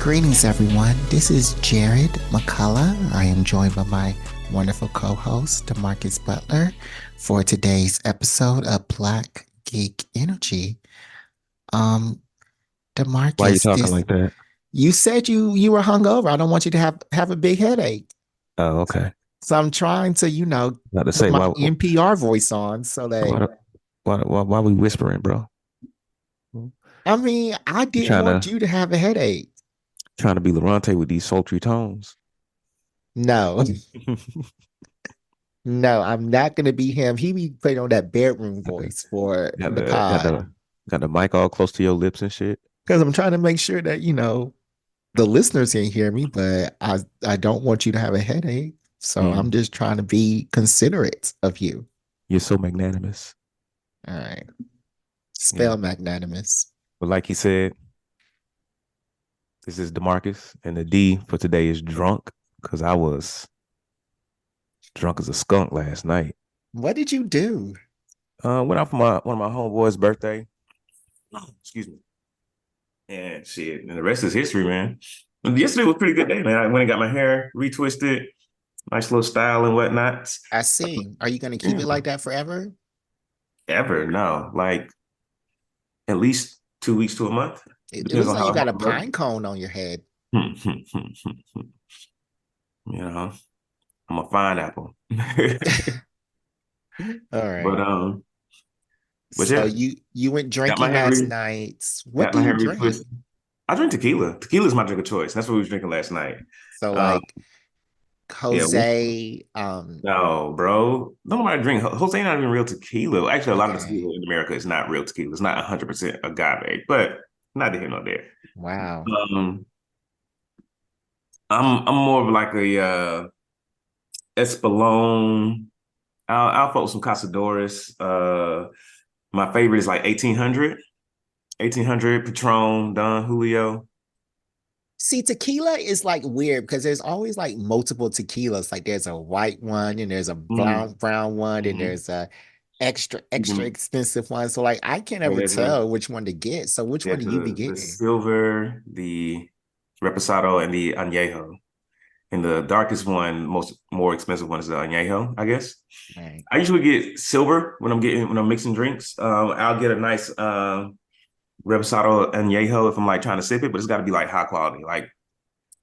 Greetings, everyone. This is Jared McCullough. I am joined by my wonderful co-host, Demarcus Butler, for today's episode of Black Geek Energy. Um, Why you Demarcus, talking this like that? you said you were hungover. I don't want you to have a big headache. Oh, okay. So I'm trying to, Not to put say my why NPR voice on so that why we whispering, bro? I mean, I You didn't want you to have a headache. trying to be Lorante with these sultry tones? No. No, I'm not gonna be him. He be putting on that bedroom voice for got the the got pod the got the mic all close to your lips and shit. because I'm trying to make sure that the listeners can hear me, but I don't want you to have a headache. So I'm Mm, just trying to be considerate of you. you're so magnanimous. All right, Yeah. spell magnanimous. But like he said, this is Demarcus, and the D for today is drunk because I was drunk as a skunk last night. What did you do? Went out for my one of my homeboys' birthday. Excuse me. And shit, and the rest is history, man. And yesterday was a pretty good day, man. I went and got my hair retwisted, nice little style and whatnot. I see. Are you gonna keep Yeah. it like that forever? Ever, no. Like at least 2 weeks to a month. It Depends looks on like how you got a I pine cone on your head. You know, I'm a fine apple. All But right. but So yeah, you went got my drinking hair last night. What got do my you hair drink? retwisted. I drink tequila. Tequila is my drink of choice. That's what we was drinking last night. So Um, like yeah, Jose, no, bro. Nobody drink. Jose not even real tequila. Actually, a lot of the okay. tequila in America is not real tequila. It's not 100% agave, but not to here nor there. Wow. Um, I'm more of like a Espolón. I'll fuck with some Casadores. My favorite is like 1800 Patron, Don Julio. See, tequila is like weird because there's always like multiple tequilas. Like there's a white one and there's a Mm, brown one and mhm. there's a extra Mhm. expensive one. So like I can't Yeah, ever tell which one to get. So which one there's do you be the getting? silver, the reposado, and the añejo. And the darkest one, more expensive one is the añejo, I guess. Right. I usually get silver when I'm mixing drinks. I'll get a nice reposado añejo if I'm like trying to sip it, but it's got to be like high quality. Like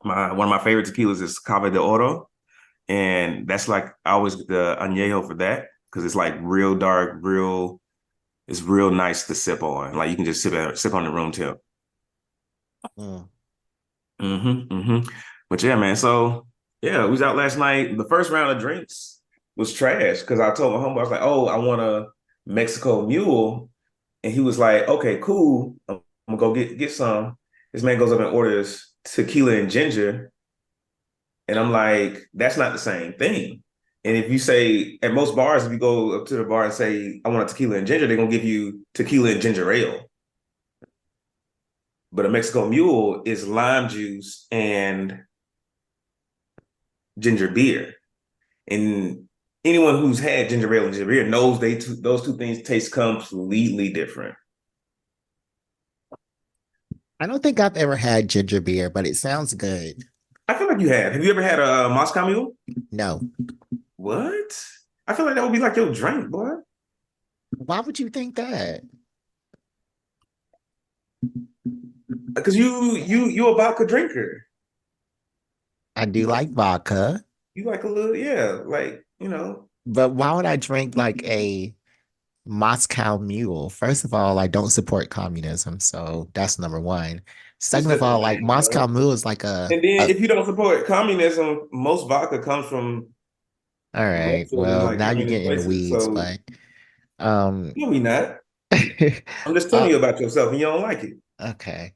my one of my favorite tequilas is Cava de Oro, and that's like I always get the añejo for that because it's like real dark, real. It's real nice to sip on. Like you can just sip on the room temp. Mm. But yeah, man. So yeah, we was out last night. The first round of drinks was trash because I told my homeboy, I was like, "Oh, I want a Mexico Mule," and he was like, "Okay, cool. I'm gonna go get some." This man goes up and orders tequila and ginger, and I'm like, "That's not the same thing." And if you say at most bars, if you go up to the bar and say, "I want a tequila and ginger," they're gonna give you tequila and ginger ale. But a Mexico Mule is lime juice and ginger beer. And anyone who's had ginger ale and ginger beer knows those two things taste completely different. I don't think I've ever had ginger beer, but it sounds good. I feel like you have. Have you ever had a Moscow Mule? No. What? I feel like that would be like your drink, boy. Why would you think that? Because you a vodka drinker. I do like vodka, You like a little, yeah, like but why would I drink like a Moscow Mule? First of all, I don't support communism, so that's number one. this Second of doesn't all, like matter, Moscow bro. Mule is like And then a if you don't support communism, most vodka comes from all right. Russia and Well, like now you're communist getting in the places. weeds, So but um no, we not. I'm just telling uh, you about yourself, and you don't like it. okay.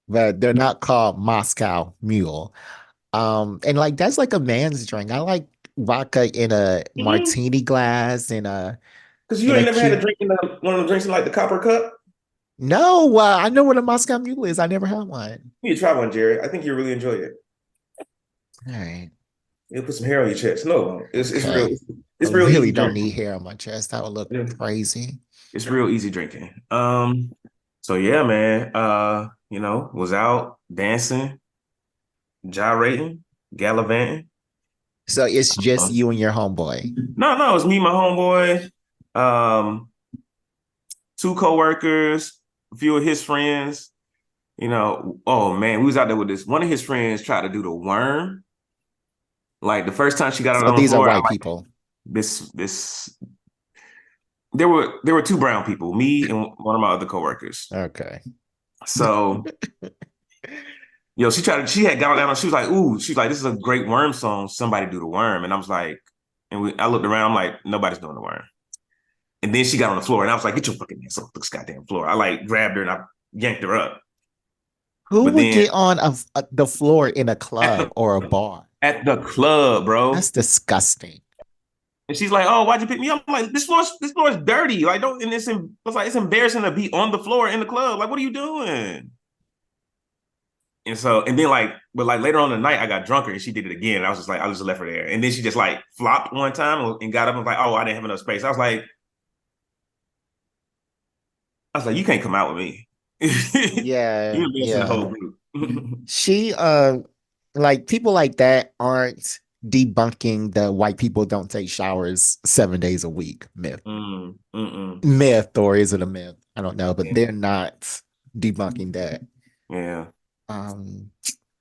But they're not called Moscow Mule. And like that's like a man's drink. I like vodka in a Mm-hmm. martini glass Because you in a ain't never had a cute. drink in one of the drinks in like the copper cup. No, I know what a Moscow Mule is. I never had one. You need to try one, Jerry. I think you really enjoy it. All right. It'll put some hair on your chest. No, it's real. Okay. I It's real really easy don't need drinking. hair on my chest. That would look Yeah, crazy. it's real easy drinking. So yeah, man. Was out dancing. gyrating, gallivanting. So it's just Uh, you and your homeboy. no, it's me, my homeboy, um, two coworkers, a few of his friends. Oh man, we was out there with this. One of his friends tried to do the worm. Like the first time she got out So on the these are floor, I white like people. this. There were two brown people, me and one of my other coworkers. Okay. So she had got down. She was like, "Ooh," she's like, "This is a great worm song. Somebody do the worm." And I was like, I looked around. I'm like, nobody's doing the worm. And then she got on the floor, and I was like, "Get your fucking ass off this goddamn floor!" I like grabbed her and I yanked her up. Who But would then get on the floor in a at club the or a bar? at the club, That's bro. disgusting. And she's like, "Oh, why'd you pick me up?" I'm like, "This floor is dirty. Like, don't." And it's embarrassing to be on the floor in the club. Like, what are you doing? And then but like later on in the night, I got drunker and she did it again. And I was just like, I just left her there. And then she just like flopped one time and got up and was like, "Oh, I didn't have enough space." I was like, "You can't come out with me. Yeah, You're missing the yeah. whole group." She like people like that aren't debunking the white people don't take showers 7 days a week myth. Mm. Myth, or is it a myth? I don't know, but Yeah, they're not debunking that. yeah. Um,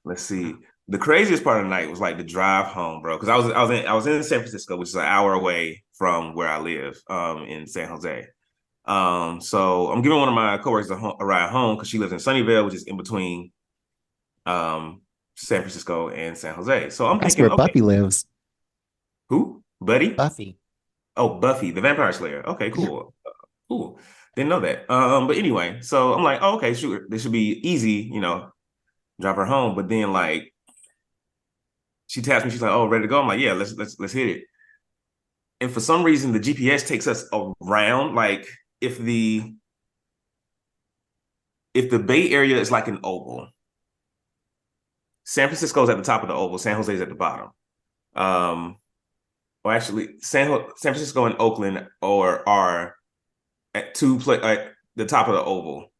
Let's see. The craziest part of the night was like the drive home, bro. Because I was in San Francisco, which is an hour away from where I live, in San Jose. So I'm giving one of my coworkers a ride home because she lives in Sunnyvale, which is in between um San Francisco and San Jose. So I'm that's thinking, where okay, Buffy lives. who? Buddy? Buffy. Oh, Buffy, the Vampire Slayer. Okay, Yeah. cool. Cool. Didn't know that. But anyway, so I'm like, oh, okay, sure. This should be easy, drive her home. But then like she taps me, she's like, oh, ready to go. I'm like, yeah, let's hit it. And for some reason, the GPS takes us around. Like if the if the Bay Area is like an oval, San Francisco's at the top of the oval, San Jose's at the bottom. Um, or actually, San Francisco and Oakland are at the top of the oval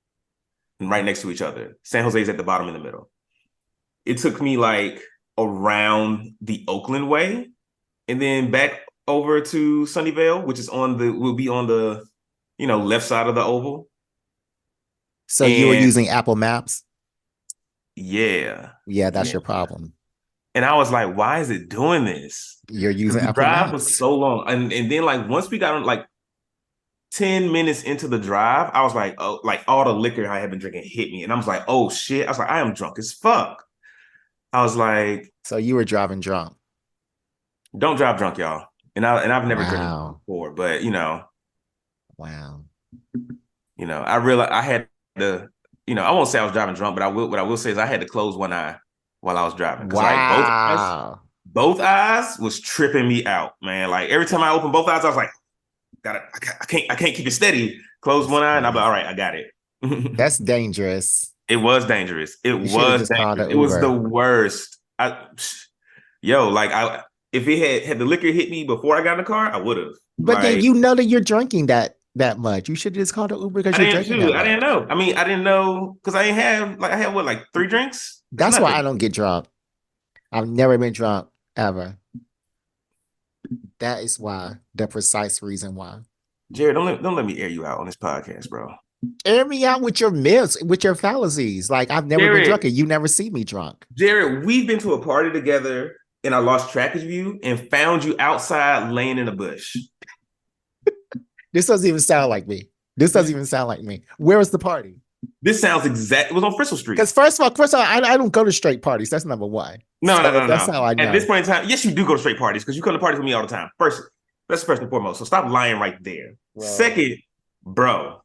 and right next to each other. San Jose's at the bottom in the middle. It took me like around the Oakland way and then back over to Sunnyvale, which will be on the left side of the oval. So you were And using Apple Maps? yeah, Yeah, that's yeah. your problem. And I was like, why is it doing this? You're Because using the Apple drive was Maps. so long. And then like once we got on like 10 minutes into the drive, I was like, oh, like all the liquor I had been drinking hit me. And I was like, oh shit. I was like, I am drunk as fuck. I was like, So you were driving drunk. don't drive drunk, y'all. And I've never driven Wow. before, but Wow. I realized I had to, I won't say I was driving drunk, but what I will say is I had to close one eye while I was driving. Cause like Wow. both eyes was tripping me out, man. Like every time I opened both eyes, I was like, I can't keep it steady. Close That's one eye and I'll be crazy. all right, I got it. That's dangerous. It was dangerous. It You should have was just called dangerous. an It was the Uber. worst. Like if it had the liquor hit me before I got in the car, I would have. But then Like you know that you're drinking that much. You should have just called an Uber because I you're didn't drinking that shoot. I didn't much. know. I mean, I didn't know because I didn't have like I had what like 3 drinks. That's That's why I nothing. don't get drunk. I've never been drunk ever. That is why, the precise reason why. Jared, don't let me air you out on this podcast, bro. Air me out with your myths, with your fallacies. Like I've never been drunk Jared, and you never see me drunk. Jared, we've been to a party together and I lost track of you and found you outside laying in a bush. This doesn't even sound like me. This doesn't even sound like me. Where was the party? This sounds exact. It was on Bristol Street. Because first of all, I don't go to straight parties. That's number one. No, no, So no, that's no. how I At this know. point in time, yes, you do go to straight parties because you come to parties with me all the time. First, that's first and foremost. So stop lying right there. Well, Second, bro,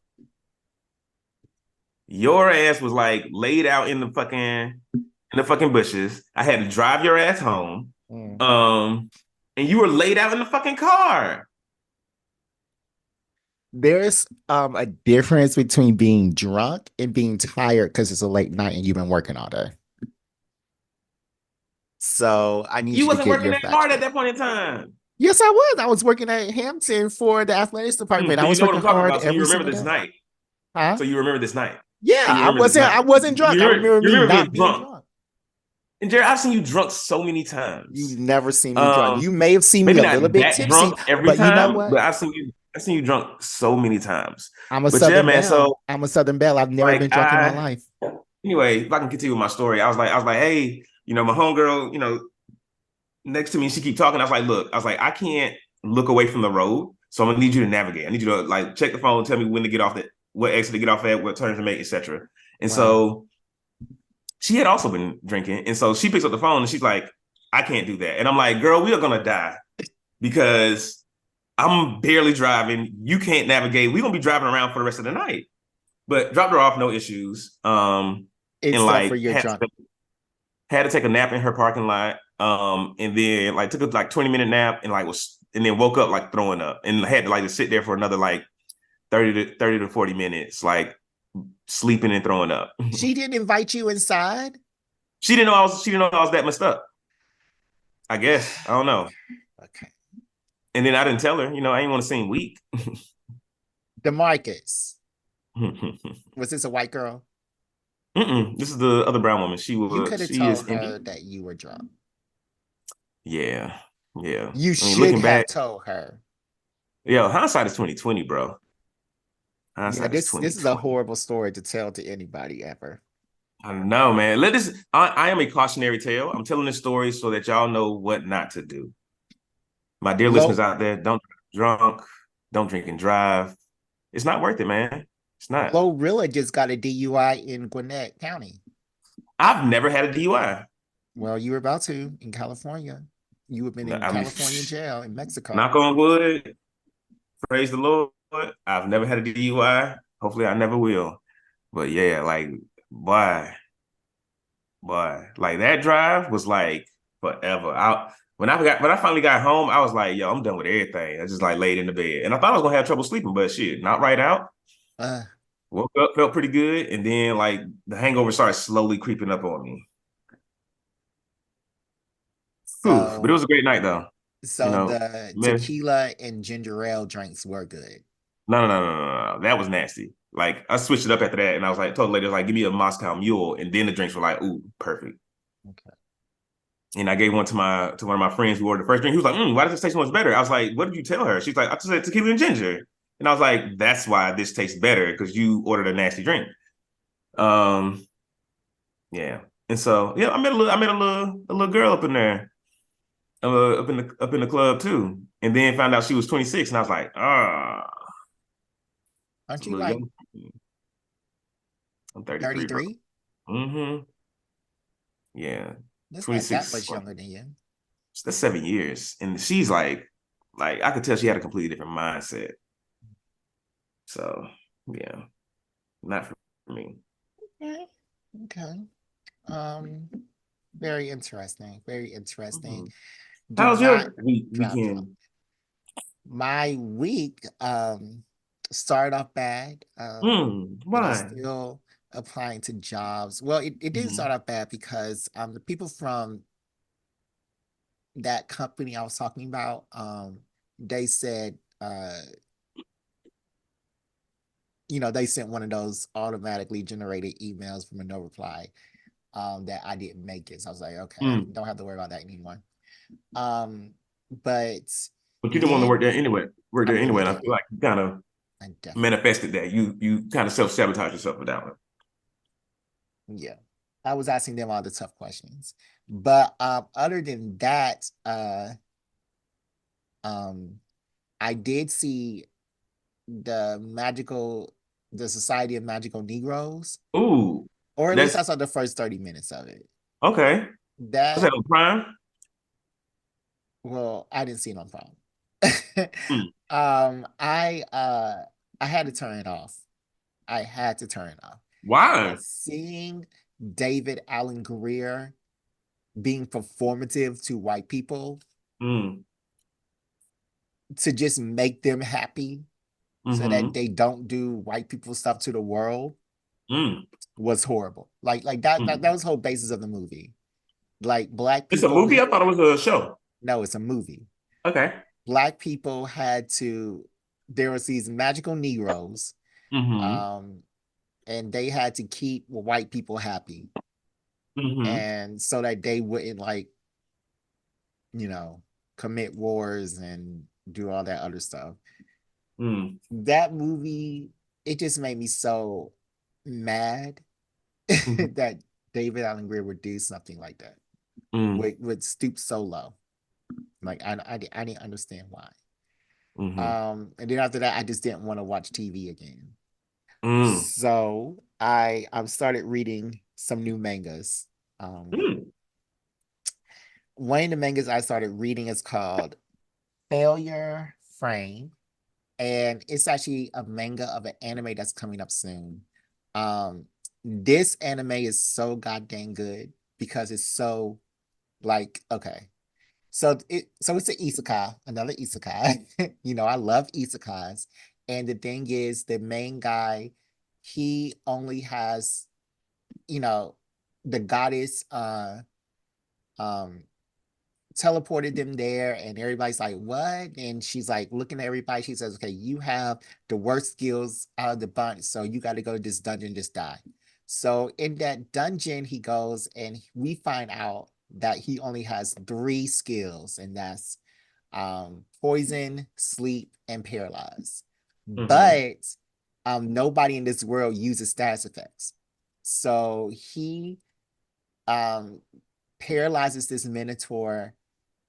your ass was like laid out in the fucking bushes. I had to drive your ass home. mm. And you were laid out in the fucking car. There's a difference between being drunk and being tired because it's a late night and you've been working all day. So I need You you to wasn't get working your that facts hard at straight. that point in time. Yes, I was. I was working at Hampton for the athletics department. So I you was know what working I'm talking hard about. So you every remember single this day. night. Huh? So you remember this night. Yeah, So you remember this I night. wasn't drunk. You I remember, remember you me remember not being being drunk. drunk. And Jared, I've seen you drunk so many You've times. never seen me drunk. Um, You may have seen me maybe a little not bit that tipsy, drunk every but you know time, but what? I've seen you drunk so many times. I'm a But yeah, Southern man. Belle. So I'm a Southern Belle. I've never been like drunk in my life. anyway, if I can continue with my story, I was like, hey, my homegirl, next to me, she keep talking. I was like, look, I was like, I can't look away from the road, so I'm gonna need you to navigate. I need you to like check the phone, tell me when to get off the what exit to get off at, what turns to make, etc. And Wow. so she had also been drinking, and so she picks up the phone and she's like, I can't do that. And I'm like, girl, we are gonna die because I'm barely driving. You can't navigate. We're gonna be driving around for the rest of the night. But dropped her off, no issues. And Except for like your drunk. had to take a nap in her parking lot. And then like took a like 20-minute nap and like was and then woke up like throwing up and had to like just sit there for another like 30 to 40 minutes, like sleeping and throwing up. She didn't invite you inside? She didn't know I was that messed up. I guess. I don't know. Okay. And then I didn't tell her, I didn't want to seem weak. DeMarcus, Mm-mm. was this a white girl? This is the other brown woman. You could have She is told her Indian. that you were drunk. Yeah. Yeah. You I mean, should looking have back, told her. yeah, hindsight is 2020, bro. Yeah, Hindsight is this is a 2020. horrible story to tell to anybody ever. I don't know, man. I am a cautionary tale. I'm telling this story so that y'all know what not to do. My dear listeners Low out there, don't drunk, don't drink and drive. It's not worth it, man. It's not. Glorilla just got a DUI in Gwinnett County. I've never had a DUI. Well, you were about to in California. You have been in I mean, California jail in Mexico. knock on wood, praise the Lord. I've never had a DUI. Hopefully I never will. But yeah, like, boy, like that drive was like forever. When I finally got home, I was like, yo, I'm done with everything. I just like laid in the bed. And I thought I was gonna have trouble sleeping, but shit, not right out. Uh, Woke up, felt pretty good, and then like the hangover started slowly creeping up on me. Whew. But it so was a great night though. You so know, the man. tequila and ginger ale drinks were good. No. That was nasty. Like I switched it up after that, and I was like, told the lady, I was like, give me a Moscow Mule, and then the drinks were like, ooh, perfect. Okay. And I gave one to one of my friends who ordered the first drink. He was like, why does this taste so much better? I was like, what did you tell her? She's like, I just said tequila and ginger. And I was like, that's why this tastes better because you ordered a nasty drink. Um, yeah. And so yeah, I met a little girl up in there, up in the club too. And then found out she was 26, and I was like, it's Aren't a you little like young. I'm 33, bro. 33? Mm-hmm. Yeah. That's not that 26. much younger than you. That's 7 years. And she's like I could tell she had a completely different mindset. So yeah, not for me. Okay. Okay. Um, very interesting. Very interesting. Mhm. Do How was not your drive drunk. weekend? My week started off bad. Why? Still applying to jobs. Well, it didn't Mhm. start off bad because the people from that company I was talking about, they said they sent one of those automatically generated emails from a no reply that I didn't make it. So I was like, okay, Mm. don't have to worry about that anymore. Um, but But you didn't want to then work there anyway. Work I there really anyway. And I feel didn't. like you kind of I definitely manifested that. You kind of self-sabotage yourself with that one. Yeah. I was asking them all the tough questions. But other than that, um, I did see the magical, the Society of Magical Negroes, Ooh, or at least I that's saw the first 30 minutes of it. okay. Was That, that on Prime? well, I didn't see it on Prime. Mm. um, I uh I had to turn it off. I had to turn it off. Why? Because seeing David Allen Greer being performative to white people Mm. to just make them happy so that Mm-hmm. they don't do white people stuff to the world Mm. was horrible. That Mm. was the whole basis of the movie. Like black It's a people, movie? I thought it was a show. no, it's a movie. Okay. Black people had to. There was these magical Negroes, Mm-hmm. um, and they had to keep white people happy. Mm-hmm. and so that they wouldn't like, you know, commit wars and do all that other stuff. Mm, That movie, it just made me so mad mm, that David Allen Greer would do something like that. mm, Would stoop so low. Like I didn't understand why. mm, And then after that, I just didn't want to watch TV again. mm, So I started reading some new mangas. Um, mm, one of the mangas I started reading is called Failure Frame, and it's actually a manga of an anime that's coming up soon. Um, this anime is so goddamn good because it's so like okay. So it's an isekai, another isekai. I love isekais. And the thing is, the main guy, he only has, you know, the goddess um teleported them there, and everybody's like, what? And she's like looking at everybody. She says, okay, you have the worst skills out of the bunch, so you got to go to this dungeon, just die. So in that dungeon, he goes, and we find out that he only has three skills, and that's poison, sleep, and paralyze. mm, But nobody in this world uses status effects. So he um, paralyzes this minotaur,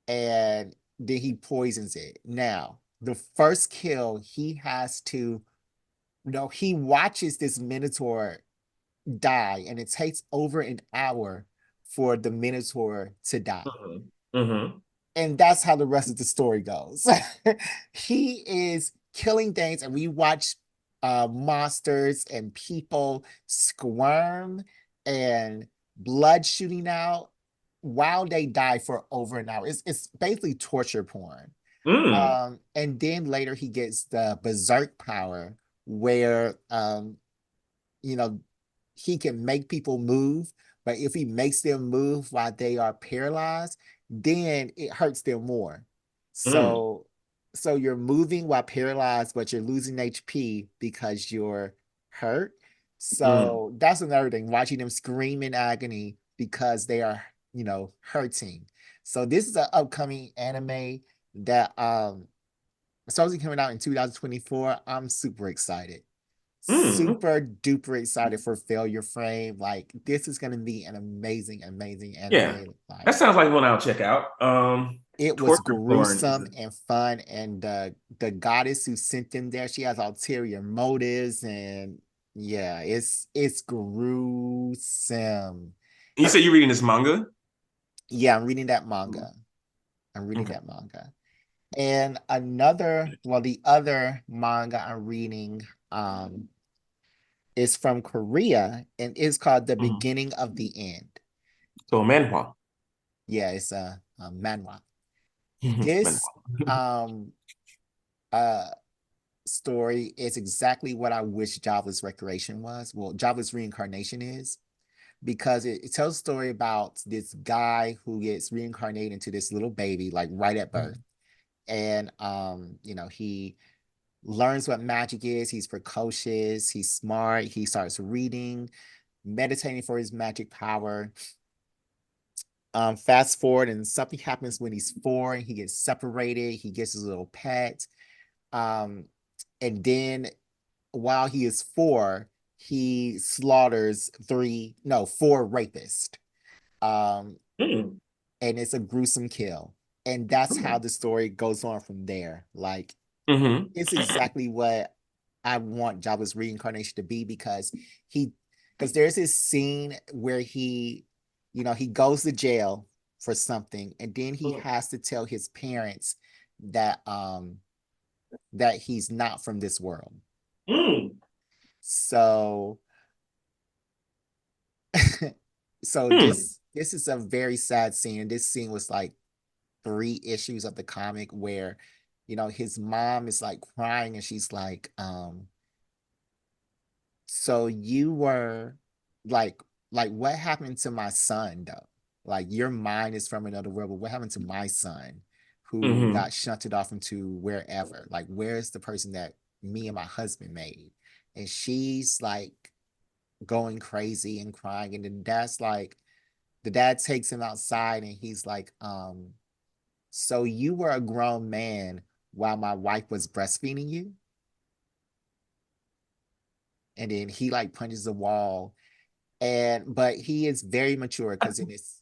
and then he poisons it. Now, the first kill, he has to, no, he watches this minotaur die, and it takes over an hour for the minotaur to die. mm, And that's how the rest of the story goes. He is killing things, and we watch monsters and people squirm and blood shooting out while they die for over an hour. It's basically torture porn. mm, And then later he gets the berserk power where you know, he can make people move, but if he makes them move while they are paralyzed, then it hurts them more. mm, So you're moving while paralyzed, but you're losing HP because you're hurt. mm, So that's another thing, watching them scream in agony because they are, hurting. So this is an upcoming anime that supposed to be coming out in 2024. I'm super excited, mm. super duper excited for Failure Frame. Like this is gonna be an amazing, amazing Yeah, anime. that Like sounds like one I'll check out. it was Torture porn is gruesome and fun, and the goddess who sent them there, she has ulterior motives, and yeah, it's gruesome. you say you're reading this manga? Yeah, I'm reading that manga. I'm reading Okay. that manga. And the other manga I'm reading is from Korea, and it's called The Mm. Beginning of the End. So manhwa. Yeah, it's a manhwa. Manhwa. This um uh story is exactly what I wish Jobless Recreation was. Well, Jobless Reincarnation is, because it tells a story about this guy who gets reincarnated into this little baby, like right at birth. And he learns what magic is. He's precocious, he's smart, he starts reading, meditating for his magic power. Fast forward, and something happens when he's four, and he gets separated. He gets his little pet. Um, and then while he is four, he slaughters four rapists. Um, Mm, and it's a gruesome kill. And that's how mm, the story goes on from there. Like mm, it's exactly what I want Jabba's reincarnation to be, he because there's this scene where he goes to jail for something, and then he mm, has to tell his parents that that he's not from this world. mm, So so mm, this is a very sad scene. And this scene was like 3 issues of the comic where his mom is like crying, and she's like, so you were like what happened to my son though? Like your mind is from another world, but what happened to my son who mm, got shunted off into wherever? Like where's the person that me and my husband made? And she's like going crazy and crying, and then that's like the dad takes him outside and he's like, so you were a grown man while my wife was breastfeeding you? And then he like punches the wall. And but he is very mature because in his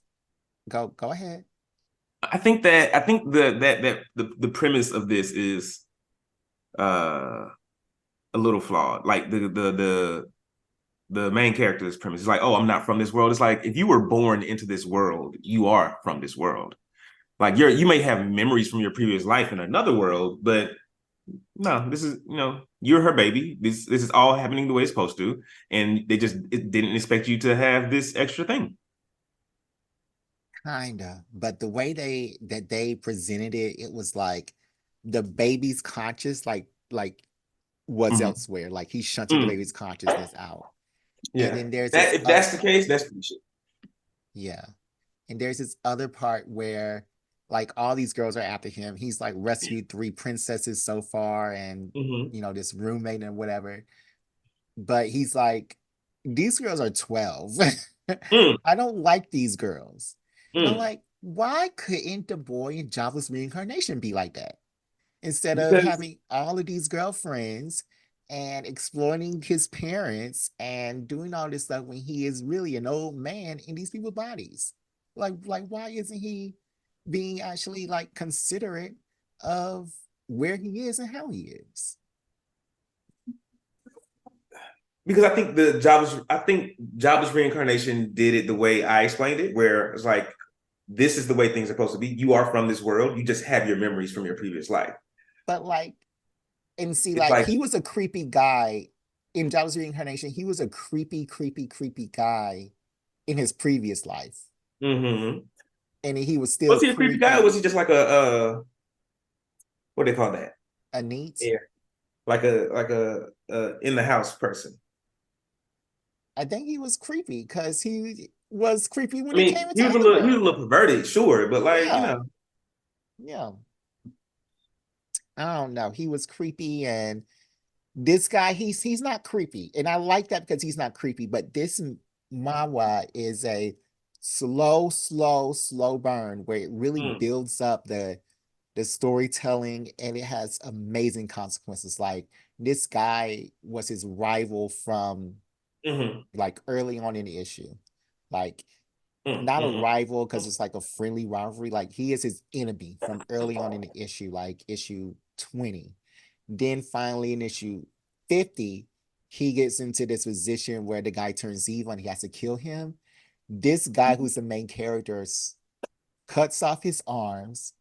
go ahead. I think the premise of this is uh a little flawed. Like the main character's premise is like, oh, I'm not from this world. It's like if you were born into this world, you are from this world. Like you may have memories from your previous life in another world, but no, this is you're her baby. This is all happening the way it's supposed to, and it didn't expect you to have this extra thing. Kinda. But the way they presented it, it was like the baby's conscious, like was Mhm. elsewhere. Like he shunted the Mm. baby's consciousness out. And Yeah, then there's that this if that's the case, that's bullshit. yeah. And there's this other part where like all these girls are after him. He's like rescued three princesses so far and Hmm. this roommate and whatever. But he's like, these girls are 12. Mm, I don't like these girls. And I'm mm. like, why couldn't the boy in Jobless Reincarnation be like that? Instead of Because having all of these girlfriends and exploiting his parents and doing all this stuff when he is really an old man in these people's bodies. Like why isn't he being actually like considerate of where he is and how he is? I think jobless reincarnation did it the way I explained it, where it's like this is the way things are supposed to be. You are from this world. You just have your memories from your previous life. But like, and see, It's like like, he was a creepy guy in Jobless Reincarnation. He was a creepy guy in his previous life. mm-hmm. And he was still Was he a creepy guy, or creepy. was he just like what do they call that? A neat. Yeah, like a in the house person. I think he was creepy because he was creepy I when he came mean, into he was a Underworld. little perverted, sure, but like Yeah, yeah. I don't know. He was creepy, and this guy, he's not creepy, and I like that because he's not creepy. But this Mawa is a slow burn where it really mm, builds up the storytelling, and it has amazing consequences. Like this guy was his rival from mm-hmm, like early on in the issue. Like not a mm-hmm, rival because it's like a friendly rivalry. Like he is his enemy from early on in the issue, like issue 20. Then finally in issue 50, he gets into this position where the guy turns evil and he has to kill him. This guy who's the main character cuts off his arms,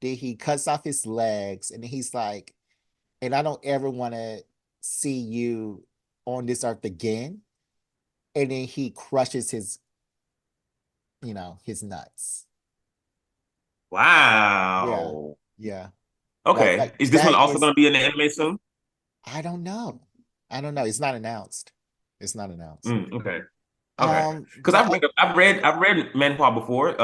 then he cuts off his legs, and then he's like, and I don't ever want to see you on this earth again. And then he crushes his nuts. Yeah. wow. Yeah. Like Okay, is this one that also is going to be in the anime soon? I don't know. I don't know. It's not announced. It's not announced. Okay, okay. Because The whole I've read manhwa before.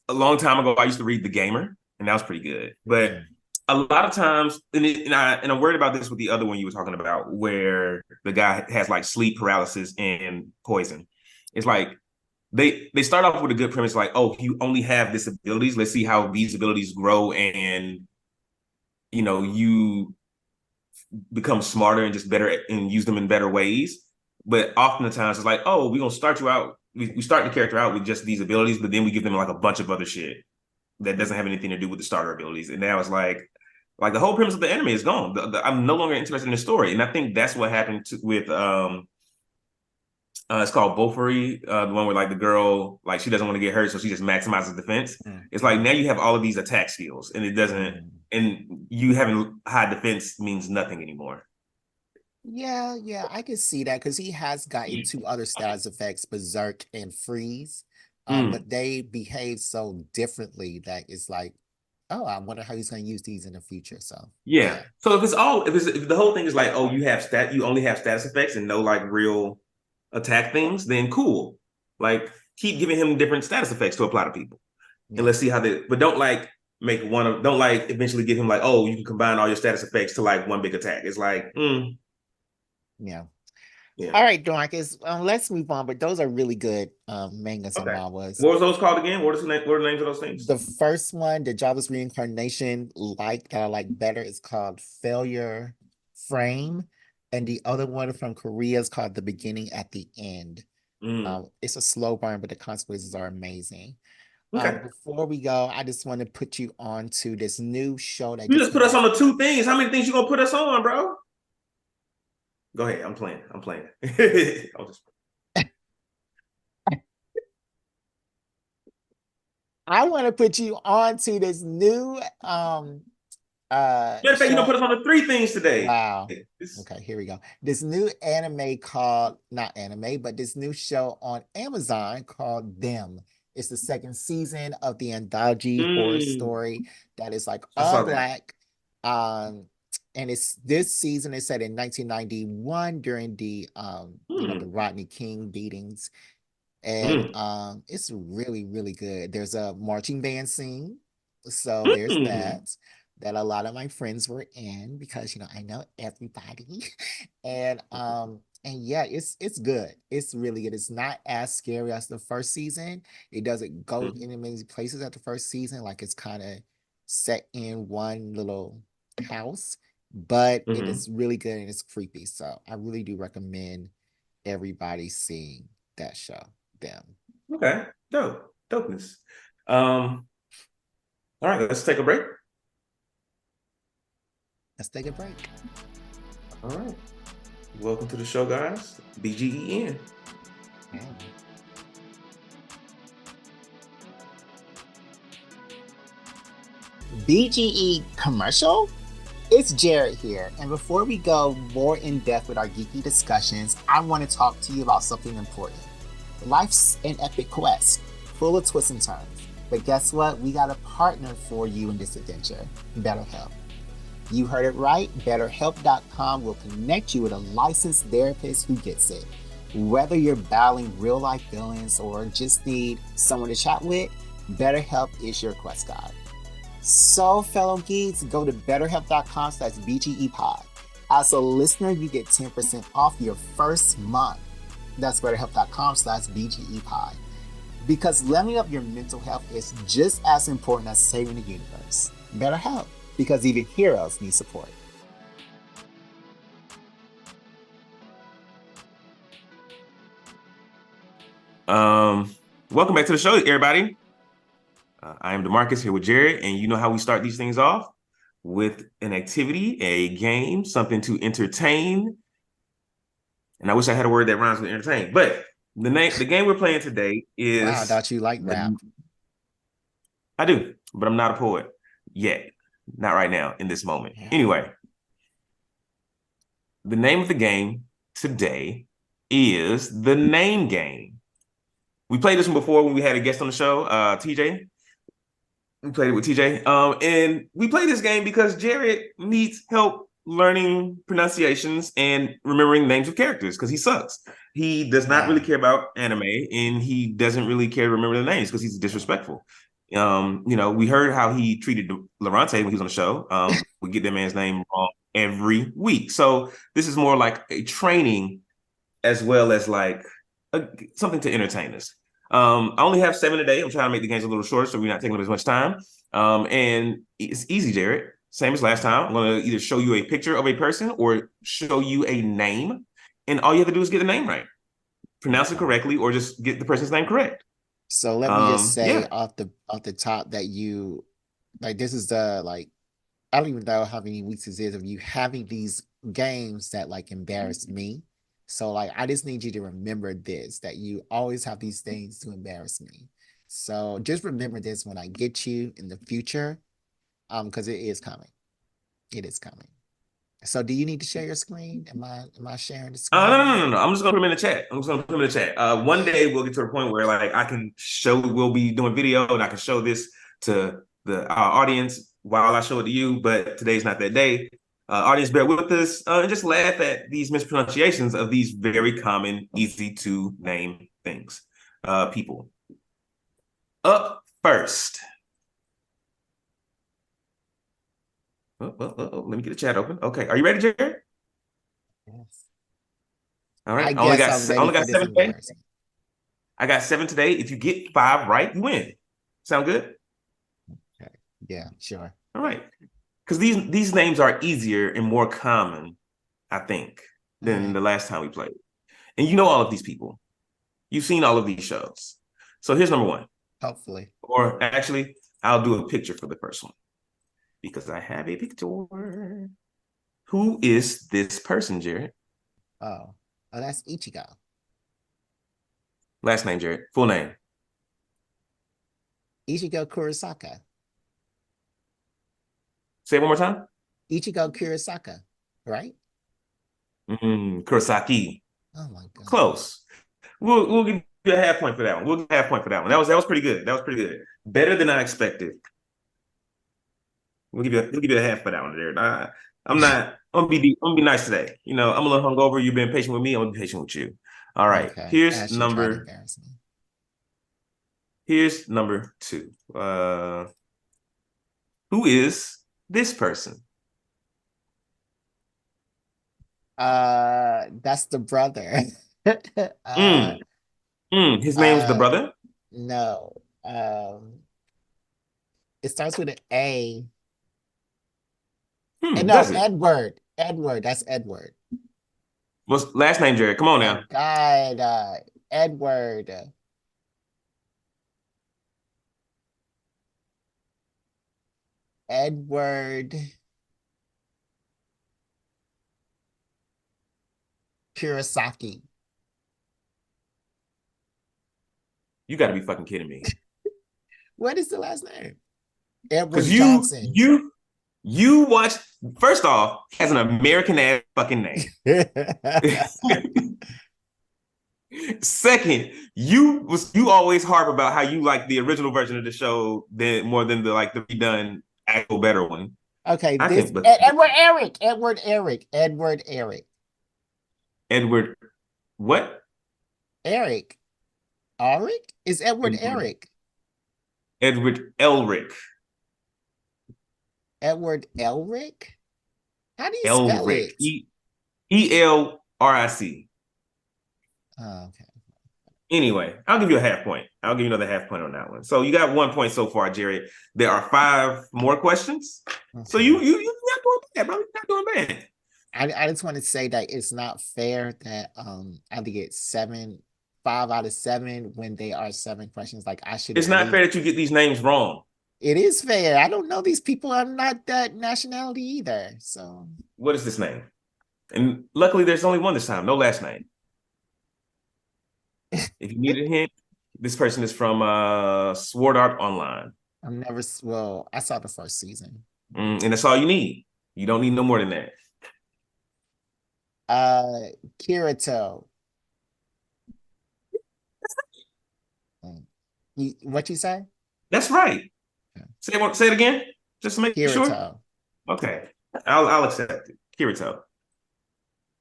A long time ago, I used to read The Gamer, and that was pretty good. But mm, a lot of times, and I'm worried about this with the other one you were talking about, where the guy has like sleep paralysis and poison. It's like they start off with a good premise, like, oh, you only have this abilities. Let's see how these abilities grow, and you become smarter and just better and use them in better ways. But oftentimes it's like, oh, we're gonna start you out. We start the character out with just these abilities, but then we give them like a bunch of other shit that doesn't have anything to do with the starter abilities. And now it's like the whole premise of the anime is gone. I'm no longer interested in the story, and I think that's what happened with it's called Bofuri, the one where like the girl like she doesn't want to get hurt, so she just maximizes defense. It's like mm, now you have all of these attack skills, and it doesn't, mm. and you having high defense means nothing anymore. Yeah, I can see that because he has gotten two other status effects, Berserk and Freeze. Mm. But they behave so differently that it's like, oh, I wonder how he's going to use these in the future. So, Yeah. yeah, So if the whole thing is like, oh, you only have status effects and no like real attack things, then cool. Like keep giving him different status effects to apply to people. And yeah, let's see how they but don't like make one of don't like eventually give him like, oh, you can combine all your status effects to like one big attack. It's like, yeah. Yeah. All right, Dorcas, let's move on. But those are really good mangas and Okay. manhwas. What was those called again? What are the names of those things? The first one, the Java's reincarnation, like that I like better, is called Failure Frame, and the other one from Korea is called The Beginning at the End. Mm. It's a slow burn, but the consequences are amazing. Okay. Before we go, I just want to put you on to this new show that You just just put came us out. on the two things. How many things you gonna put us on, bro? Go ahead. I'm playing. I'm playing. I'll just... I want to put you on to this new Matter of fact, you don't show. put us on the three things today. Wow. This... Okay, here we go. This new anime called, not anime, but this new show on Amazon called Them. It's the second season of the anthology horror Mm, story that is like I all saw that. black. Um, and it's this season is set in 1991 during the the Mm, Rodney King beatings. And mm, it's really, really good. There's a marching band scene. So there's mm, that a lot of my friends were in because I know everybody. And yeah, it's good. It's really good. It's not as scary as the first season. It doesn't go mm, in many places at the first season. Like it's kind of set in one little house, but it mm. is really good and it's creepy. So I really do recommend everybody seeing that show. Them. Okay. Dope. Dopeness. Um, all right, let's take a break. Let's take a break. All right. Welcome to the show, guys. BGEN. Yeah. BGE commercial? It's Jared here, and before we go more in depth with our geeky discussions, I want to talk to you about something important. Life's an epic quest, full of twists and turns. But guess what? We got a partner for you in this adventure, BetterHelp. You heard it right. BetterHelp.com will connect you with a licensed therapist who gets it. Whether you're battling real life feelings or just need someone to chat with, BetterHelp is your quest guide. So, fellow geeks, go to betterhelp.com/BGEpod. As a listener, you get 10% off your first month. That's betterhelp.com/BGEpod. Because leveling up your mental health is just as important as saving the universe. BetterHelp, because even heroes need support. Um, Welcome back to the show, everybody. I am DeMarcus here with Jared, and you know how we start these things off with an activity, a game, something to entertain. And I wish I had a word that rhymes with entertain. But the game we're playing today Wow, I is thought you liked rap. I do, but I'm not a poet yet. Not right now in this moment. Yeah. Anyway, the name of the game today is the name game. We played this one before when we had a guest on the show, TJ. We played it with TJ. And we played this game because Jared needs help learning pronunciations and remembering names of characters because he sucks. He does not really Wow. care about anime and he doesn't really care to remember the names because he's disrespectful. We heard how he treated Lorante when he was on the show. We get that man's name wrong every week. So this is more like a training as well as like something to entertain us. I only have 7 today. I'm trying to make the games a little shorter so we're not taking up as much time. And it's easy, Jared. Same as last time. I'm going to either show you a picture of a person or show you a name. And all you have to do is get the name right, pronounce it Okay. correctly, or just get the person's name correct. So let me just say Yeah. off the top that you like this is the like I don't even know how many weeks this is of you having these games that like embarrass me. So like I just need you to remember this that you always have these things to embarrass me. So just remember this when I get you in the future, because it is coming. It is coming. So do you need to share your screen? Am I sharing the No, screen no, no, now? no, no. I'm just gonna put them in the chat. I'm just gonna put them in the chat. One day we'll get to a point where like I can show. We'll be doing video, and I can show this to the our audience while I show it to you. But today's not that day. Audience, bear with us and just laugh at these mispronunciations of these very common, easy to name things. People. Up first. Let me get the chat open. Okay, are you ready, Jared? Yes. All I right. guess I'm I ready only for got this seven today. embarrassment. I got seven today. If you get five right, you win. Sound good? Okay. Yeah, sure. All right. Because these names are easier and more common, I think, All than right. the last time we played. And you know all of these people. You've seen all of these shows. So here's number one. Hopefully. Or actually, I'll do a picture for the first one because I have a picture. Who is this person, Jared? Oh, oh, that's Ichigo. Last name, Jared. Full name. Ichigo Kurosaka. Say it one more time. Ichigo Kurosaka, right? Kurosaki. Oh my God. Close. We'll give you a half point for that one. We'll give you a half point for that one. That was pretty good. That was pretty good. Better than I expected. We'll give you a half for that one, Jared. I'm not. I'm gonna be nice today. You know, I'm a little hungover. You've been patient with me. I'm gonna be patient with you. All right. Okay. Here's As you try to number. embarrass me. Here's number two. Who is this person? That's the brother. uh, Mm, his name's the uh, brother. no. It starts with an A. And no, Does it? Edward. Edward. That's Edward. What's last name, Jared? Come on My now. God. Edward. Edward Kurosaki. You got to be fucking kidding me. What is the last name? Because Edward you Johnson. you you watch. First off, has an American ass fucking name. Second, you always harp about how you like the original version of the show than more than the redone actual better one. Okay, I this can, but Edward Eric. Edward Eric. Edward Eric. Edward, what? Eric. Eric? Is Edward Edward, Eric. Edward Elric. Edward Elric? How do you spell Elric. it? Elric. Oh, okay. Anyway, I'll give you a half point. I'll give you another half point on that one. So you got 1 point so far, Jerry. There are five more questions. So Okay. you're not doing bad, bro. You're not doing bad. I just want to say that it's not fair that I have to get 5 out of 7 when they are 7 questions. Like I should It's at not least. fair that you get these names wrong. It is fair. I don't know these people. I'm not that nationality either. So What is this name? And luckily, there's only one this time. No last name. If you need a hint, this person is from Sword Art Online. I'm never. Well, I saw the first season. And that's all you need. You don't need no more than that. Kirito. What you say? That's right. Okay. Say it again, just to make sure. Kirito. Okay, I'll accept it. Kirito.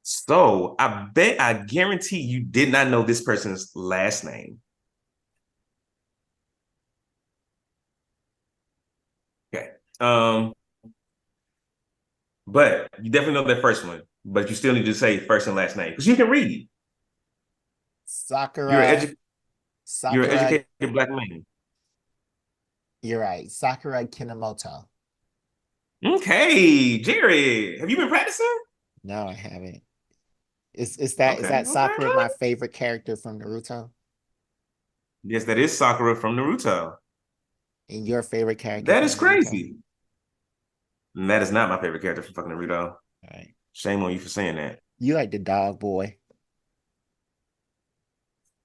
So I guarantee you did not know this person's last name. Okay. But you definitely know that first one. But you still need to say first and last name because you can read. You're Sakura. you're an Sakura. educated black man. You're right. Sakura Kinomoto. Okay, Jerry, have you been practicing? No, I haven't. Is that Sakura Okay. my favorite character from Naruto? Yes, that is Sakura from Naruto. And your favorite character That from is Naruto? All crazy. And that is not my favorite character from fucking Naruto. right. Shame on you for saying that. You like the dog boy.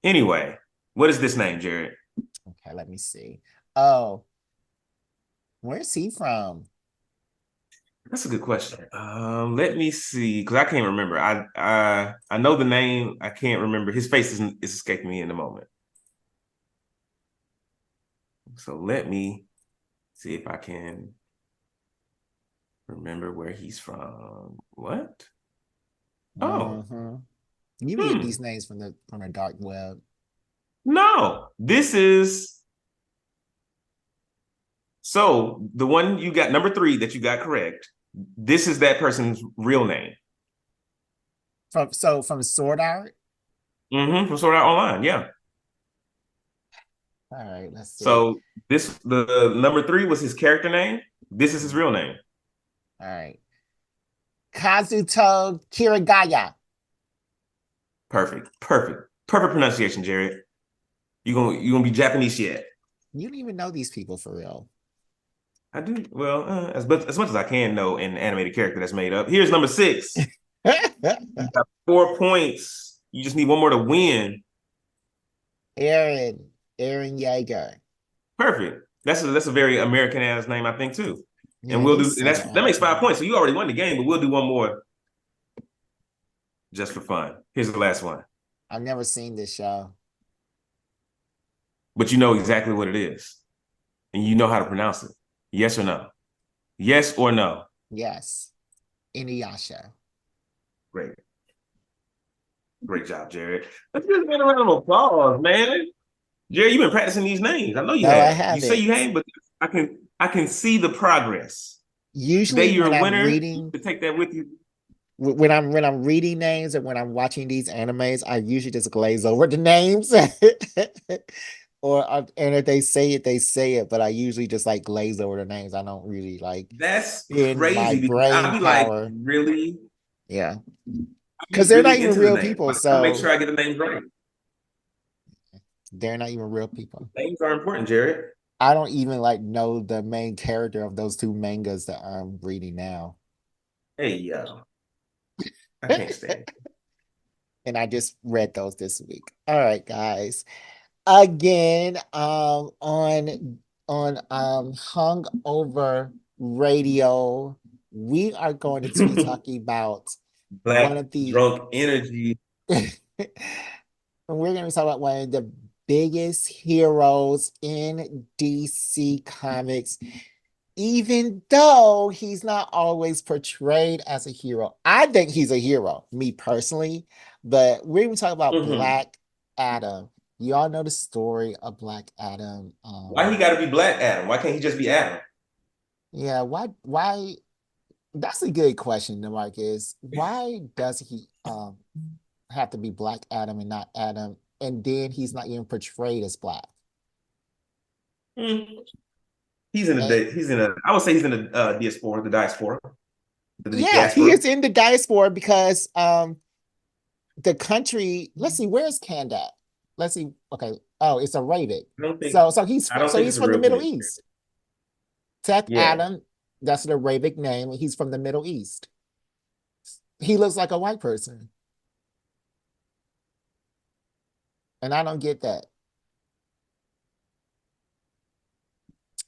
Anyway, what is this name, Jared? Okay, let me see. Oh, where's he from? That's a good question. Let me see, because I can't remember. I know the name. I can't remember. His face is escaping me in the moment. So let me see if I can remember where he's from. What? Oh, Mm-hmm. You be getting these names from the dark web. no. This is so the one you got number 3 that you got correct. This is that person's real name. From Sword Art. From Sword Art Online. Yeah. All right, let's see. So the number three was his character name. This is his real name. All right. Kazuto Kirigaya. Perfect. Perfect. Perfect pronunciation, Jared. You gonna be Japanese yet? You don't even know these people for real. I do. Well, as much as I can know an animated character that's made up. Here's number six. You got 4 points. You just need one more to win. Aaron. Aaron Yeager. Perfect. That's a very American ass name, I think, too. And Yeah, we'll he's do such an that makes icon. 5 points. So you already won the game, but we'll do one more just for fun. Here's the last one. I've never seen this show. But you know exactly what it is. And you know how to pronounce it. Yes or no? Yes or no? Yes. Inuyasha. Great. Great job, Jared. Let's just get a round of applause, man. Jared, you've been practicing these names. I know you No, I have. You say haven't. you ain't, but I can see the progress. Today Usually you're when a I'm winner. reading To take that with you. when I'm reading names and when I'm watching these animes, I usually just glaze over the names. And if they say it, they say it, but I usually just like glaze over the names. I don't really like That's spend my crazy because brain I'll be like, power. really? Yeah. I'll Because be they're not really even into the real name. people, Like, I make so sure I get the names right. they're not even real people. Names are important, Jared. I don't even like know the main character of those two mangas that I'm reading now. Hey, yo, I can't stand it. And I just read those this week. All right, guys. Again, on Hung Over Radio, we are going to be talking about one Black of the drunk energy. we're going to talk about one of the biggest heroes in DC Comics, even though he's not always portrayed as a hero. I think he's a hero, me personally, but we're going to talk about Mhm. Black Adam. You all know the story of Black Adam. Why he got to be Black Adam? Why can't he just be Adam? Yeah, why that's a good question, Marcus. Why does he have to be Black Adam and not Adam? And then he's not even portrayed as black. Mm. And He's in a. I would say he's in the diaspora, the yeah, he diaspora. is in the diaspora because the country, let's see, where's Kandak? Let's see. Okay. Oh, it's Arabic. I don't think. So he's I don't so think he's it's a from the real Middle country. East. Tech Yeah. Adam, that's an Arabic name. He's from the Middle East. He looks like a white person. And I don't get that.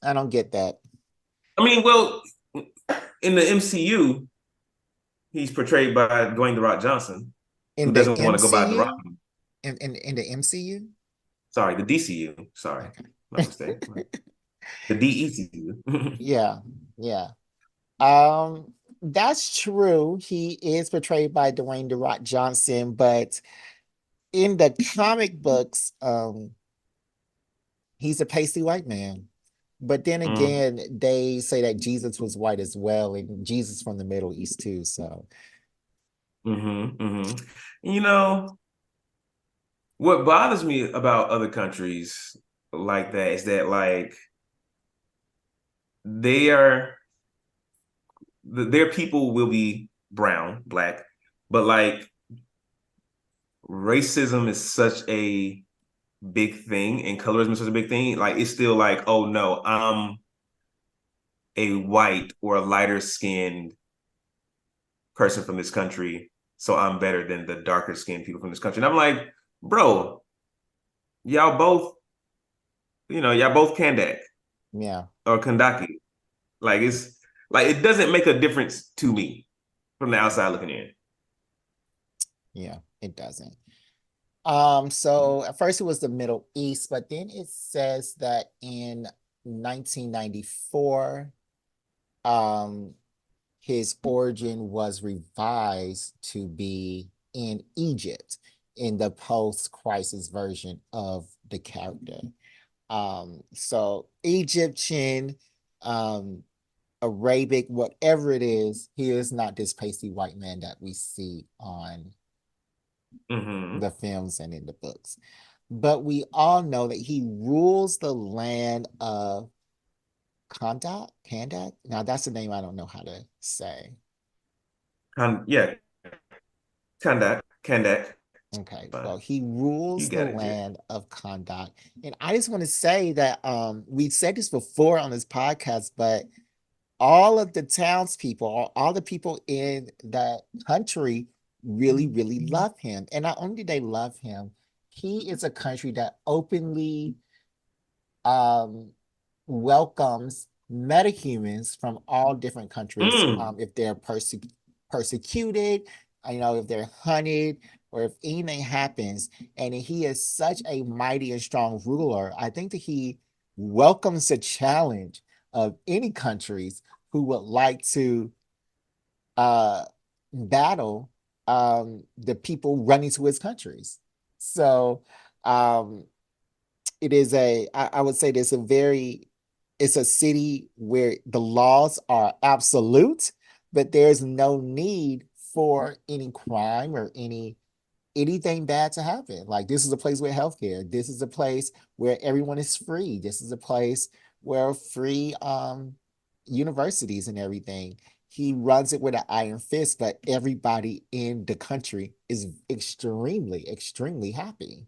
I don't get that. I mean, well, in the MCU, he's portrayed by Dwayne the Rock Johnson, who In the doesn't want to go by the Rock. MCU? In the MCU? Sorry, the DCU. Sorry, my Okay. mistake. The DECU. Yeah, yeah. Um, that's true. He is portrayed by Dwayne The Rock Johnson, but in the comic books, he's a pasty white man. But then Mm, again, they say that Jesus was white as well, and Jesus from the Middle East too. So hmm. You know, what bothers me about other countries like that is that like they are their people will be brown, black, but like racism is such a big thing and colorism is such a big thing. Like it's still like, oh no, I'm a white or a lighter skinned person from this country, so I'm better than the darker skinned people from this country. And I'm like, bro, y'all both, y'all both Kandak yeah, or Kandaki. Like it's like it doesn't make a difference to me from the outside looking in. yeah, it doesn't. So at first it was the Middle East, but then it says that in 1994, um, his origin was revised to be in Egypt in the post-crisis version of the character. So Egyptian, um, Arabic, whatever it is, he is not this pasty white man that we see on. Hmm. the films and in the books. But we all know that he rules the land of Kandak. Now that's a name I don't know how to say. Yeah, Kandak. Okay, Fine. well, he You rules the got it, Jay. land of Kandak. And I just want to say that we said this before on this podcast, but all of the townspeople, all the people in that country really, really love him. And not only do they love him, he is a country that openly um, welcomes metahumans from all different countries. Mm. If they're persecuted, if they're hunted, or if anything happens, and he is such a mighty and strong ruler, I think that he welcomes the challenge of any countries who would like to uh, battle the people running to his countries. So um, it is I would say it's a city where the laws are absolute, but there's no need for any crime or anything bad to happen. Like this is a place where healthcare. This is a place where everyone is free. This is a place where free universities and everything. He runs it with an iron fist, but everybody in the country is extremely, extremely happy.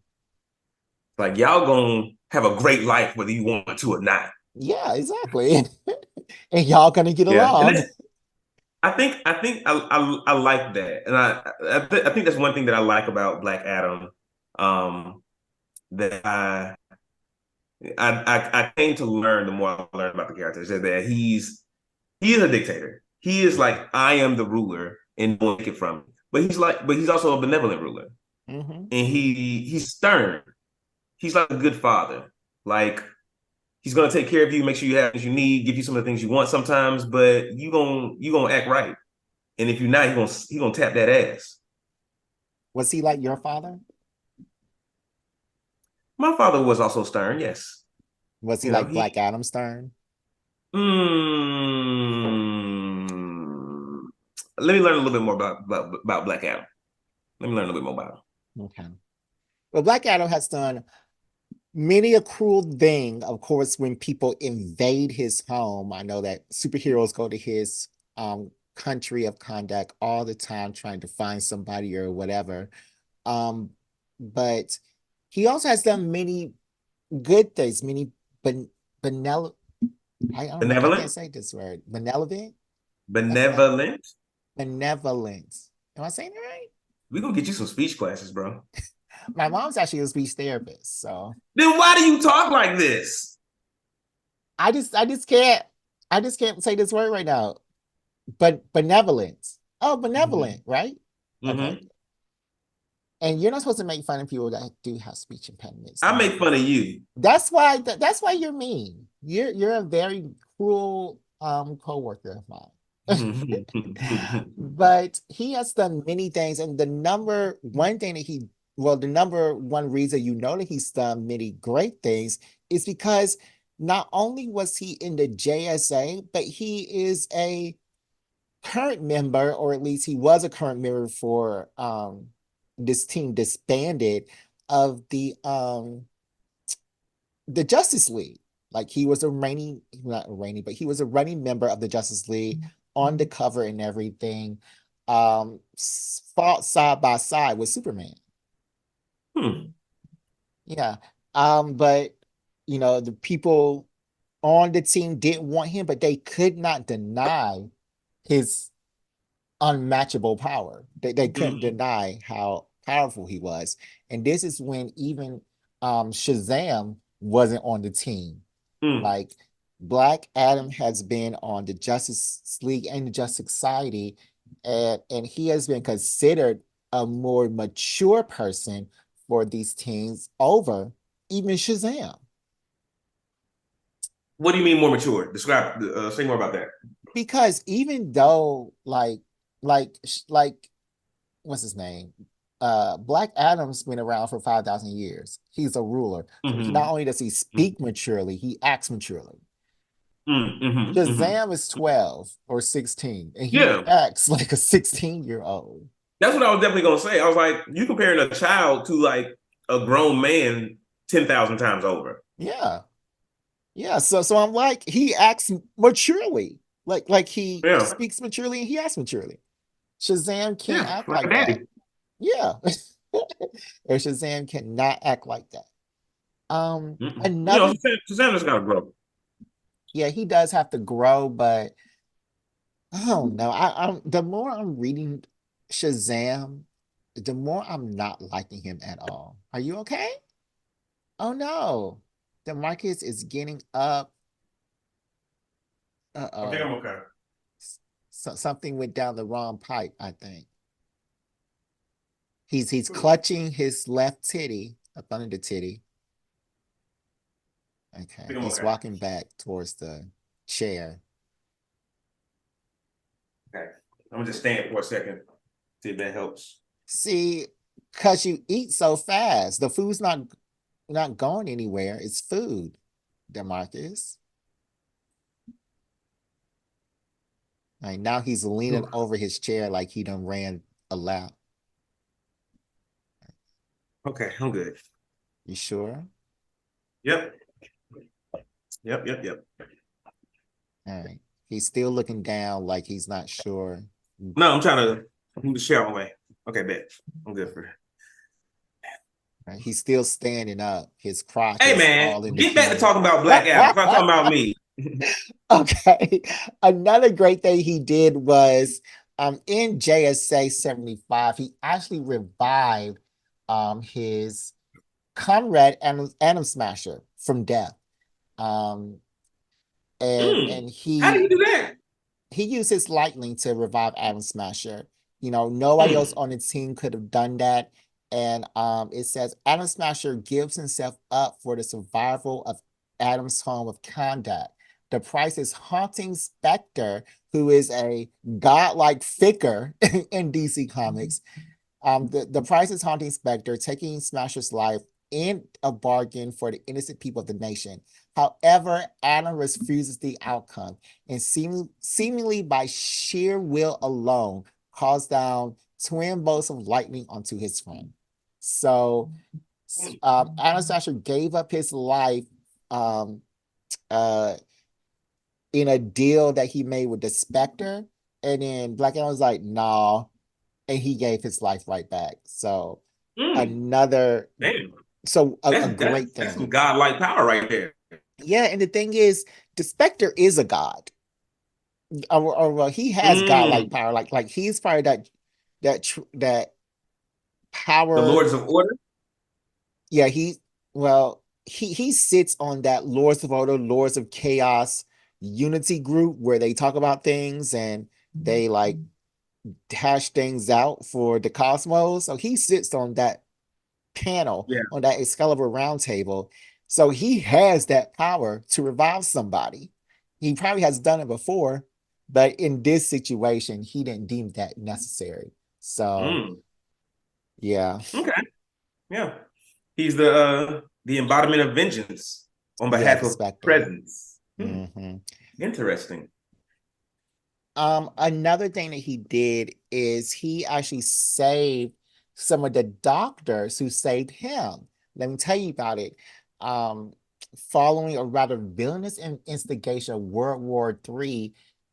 Like y'all gonna have a great life whether you want to or not. Yeah, exactly. And y'all gonna get Yeah, and along. I like that, and I think that's one thing that I like about Black Adam. Um, that I came to learn the more I learned about the character is that he is a dictator. He is like I am the ruler and don't take it from me. But he's also a benevolent ruler, Hmm. and he's stern. He's like a good father. Like he's gonna take care of you, make sure you have what you need, give you some of the things you want sometimes, but you gonna act right. And if you're not, he gonna tap that ass. Was he like your father? My father was also stern, yes. Was he You know, like Black Adam Stern? mm, let me learn a little bit more about Black Adam. Let me learn a little bit more about Okay. Well, Black Adam has done many a cruel thing, of course, when people invade his home. I know that superheroes go to his country of conduct all the time trying to find somebody or whatever. Um, but he also has done many good things, many ben benevolent. I don't know. I can't benevolent, say this word. Benevolent. That's what benevolent. benevolent. Am I saying it right? We gonna get you some speech classes, bro. My mom's actually a speech therapist, so Then why do you talk like this? I just can't say this word right now. But benevolence. Oh, benevolent, Mm-hmm. right? Okay. Mm-hmm. And you're not supposed to make fun of people that do have speech impediments. I make fun of you. That's why you're mean. You're a very cruel co-worker of mine. But he has done many things, and the number one thing that the number one reason you know that he's done many great things is because not only was he in the JSA, but he is a current member, or at least he was a current member for this team disbanded of the Justice League. Like he was a reigning, not reigning, but he was a running member of the Justice League on the cover and everything. Fought side by side with Superman. Hmm. Yeah. But the people on the team didn't want him, but they could not deny his unmatchable power. They couldn't Mm-hmm. deny how powerful he was. And this is when even Shazam wasn't on the team. Mm. Like Black Adam has been on the Justice League and the Justice Society, and he has been considered a more mature person for these teams over even Shazam. What do you mean more mature? Say more about that. Because even though like what's his name? Black Adam's been around for 5,000 years. He's a ruler. So he not Mm-hmm. only does he speak maturely, he acts maturely. Mm-hmm. Mm-hmm. Shazam is 12 or 16, and he Yeah, acts like a 16-year-old. That's what I was definitely gonna say. I was like, you comparing a child to like a grown man 10,000 times over. Yeah. Yeah. So I'm like, he acts maturely. Like he Yeah, speaks maturely and he acts maturely. Shazam can't yeah, act like a like that. daddy. Yeah. Or Shazam cannot act like that. You know, Another, Shazam just gotta grow. yeah, he does have to grow, but I don't know. I'm the more I'm reading Shazam, the more I'm not liking him at all. Are you okay? Oh no. The Marcus is getting up. I think Uh-oh. I'm okay. Something went down the wrong pipe, I think. He's clutching his left titty up under the titty. I Okay. think I'm He's okay. walking back towards the chair. Okay. I'm gonna just stand for a second. See if that helps. See, because you eat so fast, the food's not going anywhere. It's food, Demarcus. Like now he's leaning over his chair like he done ran a lap. Okay, I'm good. You sure? Yep. Yep. All right. He's still looking down like he's not sure. No, I'm trying to move the chair away. Okay, bet. I'm good for it. Right? He's still standing up. His crotch Hey is man, all in the get back to camera. talking about Black Adam. Stop talking about me. Okay. Another great thing he did was in JSA 75, he actually revived his comrade Atom Smasher from death. Um and How do you do that? he used his lightning to revive Atom Smasher. You know, nobody else Mm. on the team could have done that. And it says Atom Smasher gives himself up for the survival of Adam's home of conduct. The price is haunting Spectre, who is a godlike figure in DC Comics. The price is haunting Spectre, taking Smasher's life in a bargain for the innocent people of the nation. However, Adam refuses the outcome and seemingly by sheer will alone calls down twin bolts of lightning onto his friend. So Adam Smasher gave up his life um, uh, in a deal that he made with the Spectre. And then Black Adam was like, nah, and he gave his life right back. So Mm. another, Damn. so a That's great that's some thing. godlike power right there. Yeah, and the thing is, the Spectre is a god, or well, he has godlike Mm. power. Like he's probably that The power. Lords of Order. Yeah, he sits on that Lords of Order, Lords of Chaos unity group where they talk about things and they like hash things out for the cosmos. So he sits on that panel Yeah. on that Excalibur round table. So he has that power to revive somebody. He probably has done it before, but in this situation, he didn't deem that necessary. So Mm. yeah, Okay. Yeah. He's the embodiment of vengeance on yeah, behalf the of Spectre. presence. Hmm. Mhm. Interesting. Another thing that he did is he actually saved some of the doctors who saved him. Let me tell you about it. Um, Following a rather villainous instigation of World War III,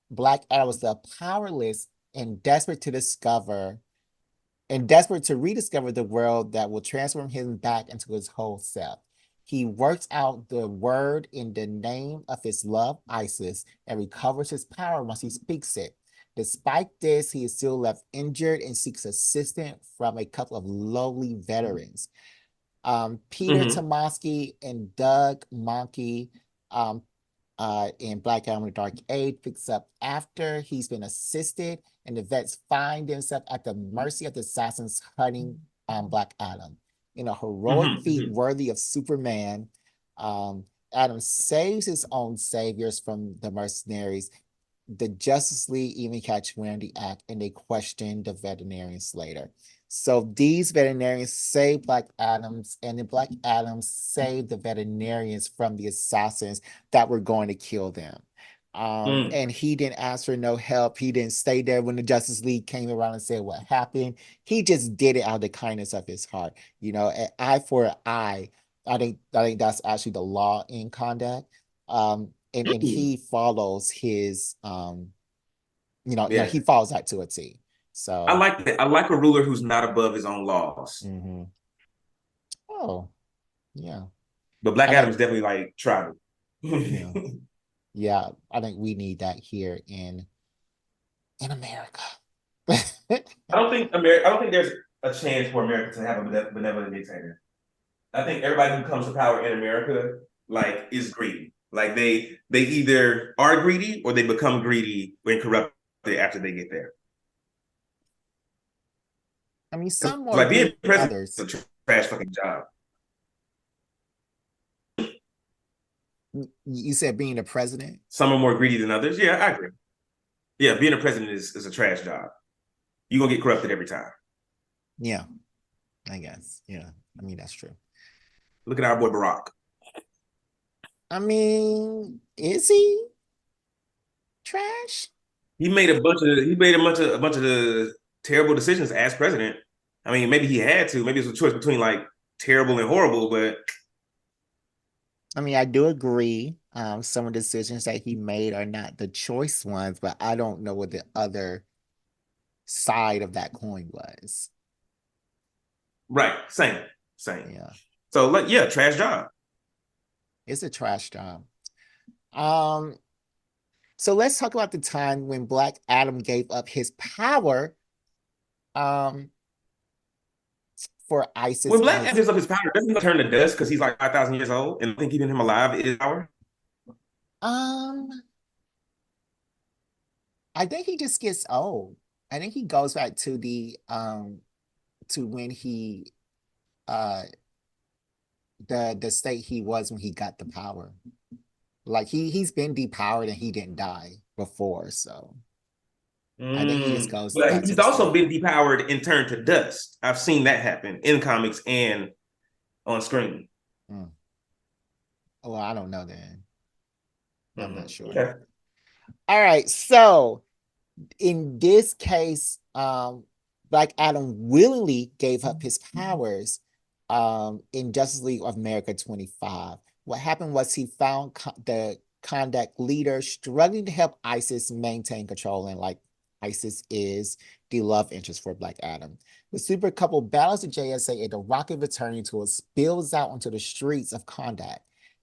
Black Adam was the powerless and desperate to rediscover the world that will transform him back into his whole self. He works out the word in the name of his love, Isis, and recovers his power once he speaks it. Despite this, he is still left injured and seeks assistance from a couple of lowly veterans. Peter Hmm. Tomosky and Doug Monkey um, in Black Adam: The Dark Age picks up after he's been assisted, and the vets find themselves at the mercy of the assassins hunting Black Adam. In a heroic feat Hmm. worthy of Superman, um, Adam saves his own saviors from the mercenaries. The Justice League even catch wind of the act and they question the veterinarians later. So these veterinarians save Black Adams, and the Black Adams save the veterinarians from the assassins that were going to kill them. Mm. And he didn't ask for no help. He didn't stay there when the Justice League came around and said what happened. He just did it out of the kindness of his heart. An eye for an eye. I think that's actually the law in conduct. And Mm. he follows his Yeah. he follows that to a T. I So like that. I like a ruler who's not above his own laws. mhm. Oh, yeah. But Black I think Adam's definitely like tribal. yeah. Yeah, I think we need that here in America. I don't think there's a chance for America to have a benevolent dictator. I think everybody who comes to power in America like is greedy. Like they either are greedy or they become greedy when corrupted after they get there. I mean, Because some more like being greedy than president others. is a trash fucking job. You said being a president? Some are more greedy than others. Yeah, I agree. Yeah, being a president is a trash job. You're gonna get corrupted every time. Yeah, I guess. Yeah, I mean that's true. Look at our boy Barack. I mean, is he trash? He made a bunch of the terrible decisions as president. I mean, maybe he had to. Maybe it's a choice between like terrible and horrible, but I mean, I do agree. Some of the decisions that he made are not the choice ones, but I don't know what the other side of that coin was. right, same, same. Yeah, So like yeah, trash job. it's a trash job. Um, so let's talk about the time when Black Adam gave up his power um for When ISIS and Black Adam his gives up his power, doesn't he turn to dust because he's like 5,000 years old and I think keeping him alive is power? um I think he just gets old. I think he goes back to when he uh the state he was when he got the power. Like he's been depowered and he didn't die before, so I think he just Mm. goes But back to he's the also state. been depowered and turned to dust. I've seen that happen in comics and on screen. Mm. Well, I don't know then. I'm not Mm. sure. Okay. All right, so in this case, Black Adam willingly gave up his powers in Justice League of America 25. What happened was he found the conduct leader struggling to help ISIS maintain control, and like ISIS is the love interest for Black Adam. The super couple battles the JSA and the rocket returning tool spills out onto the streets of Kondak.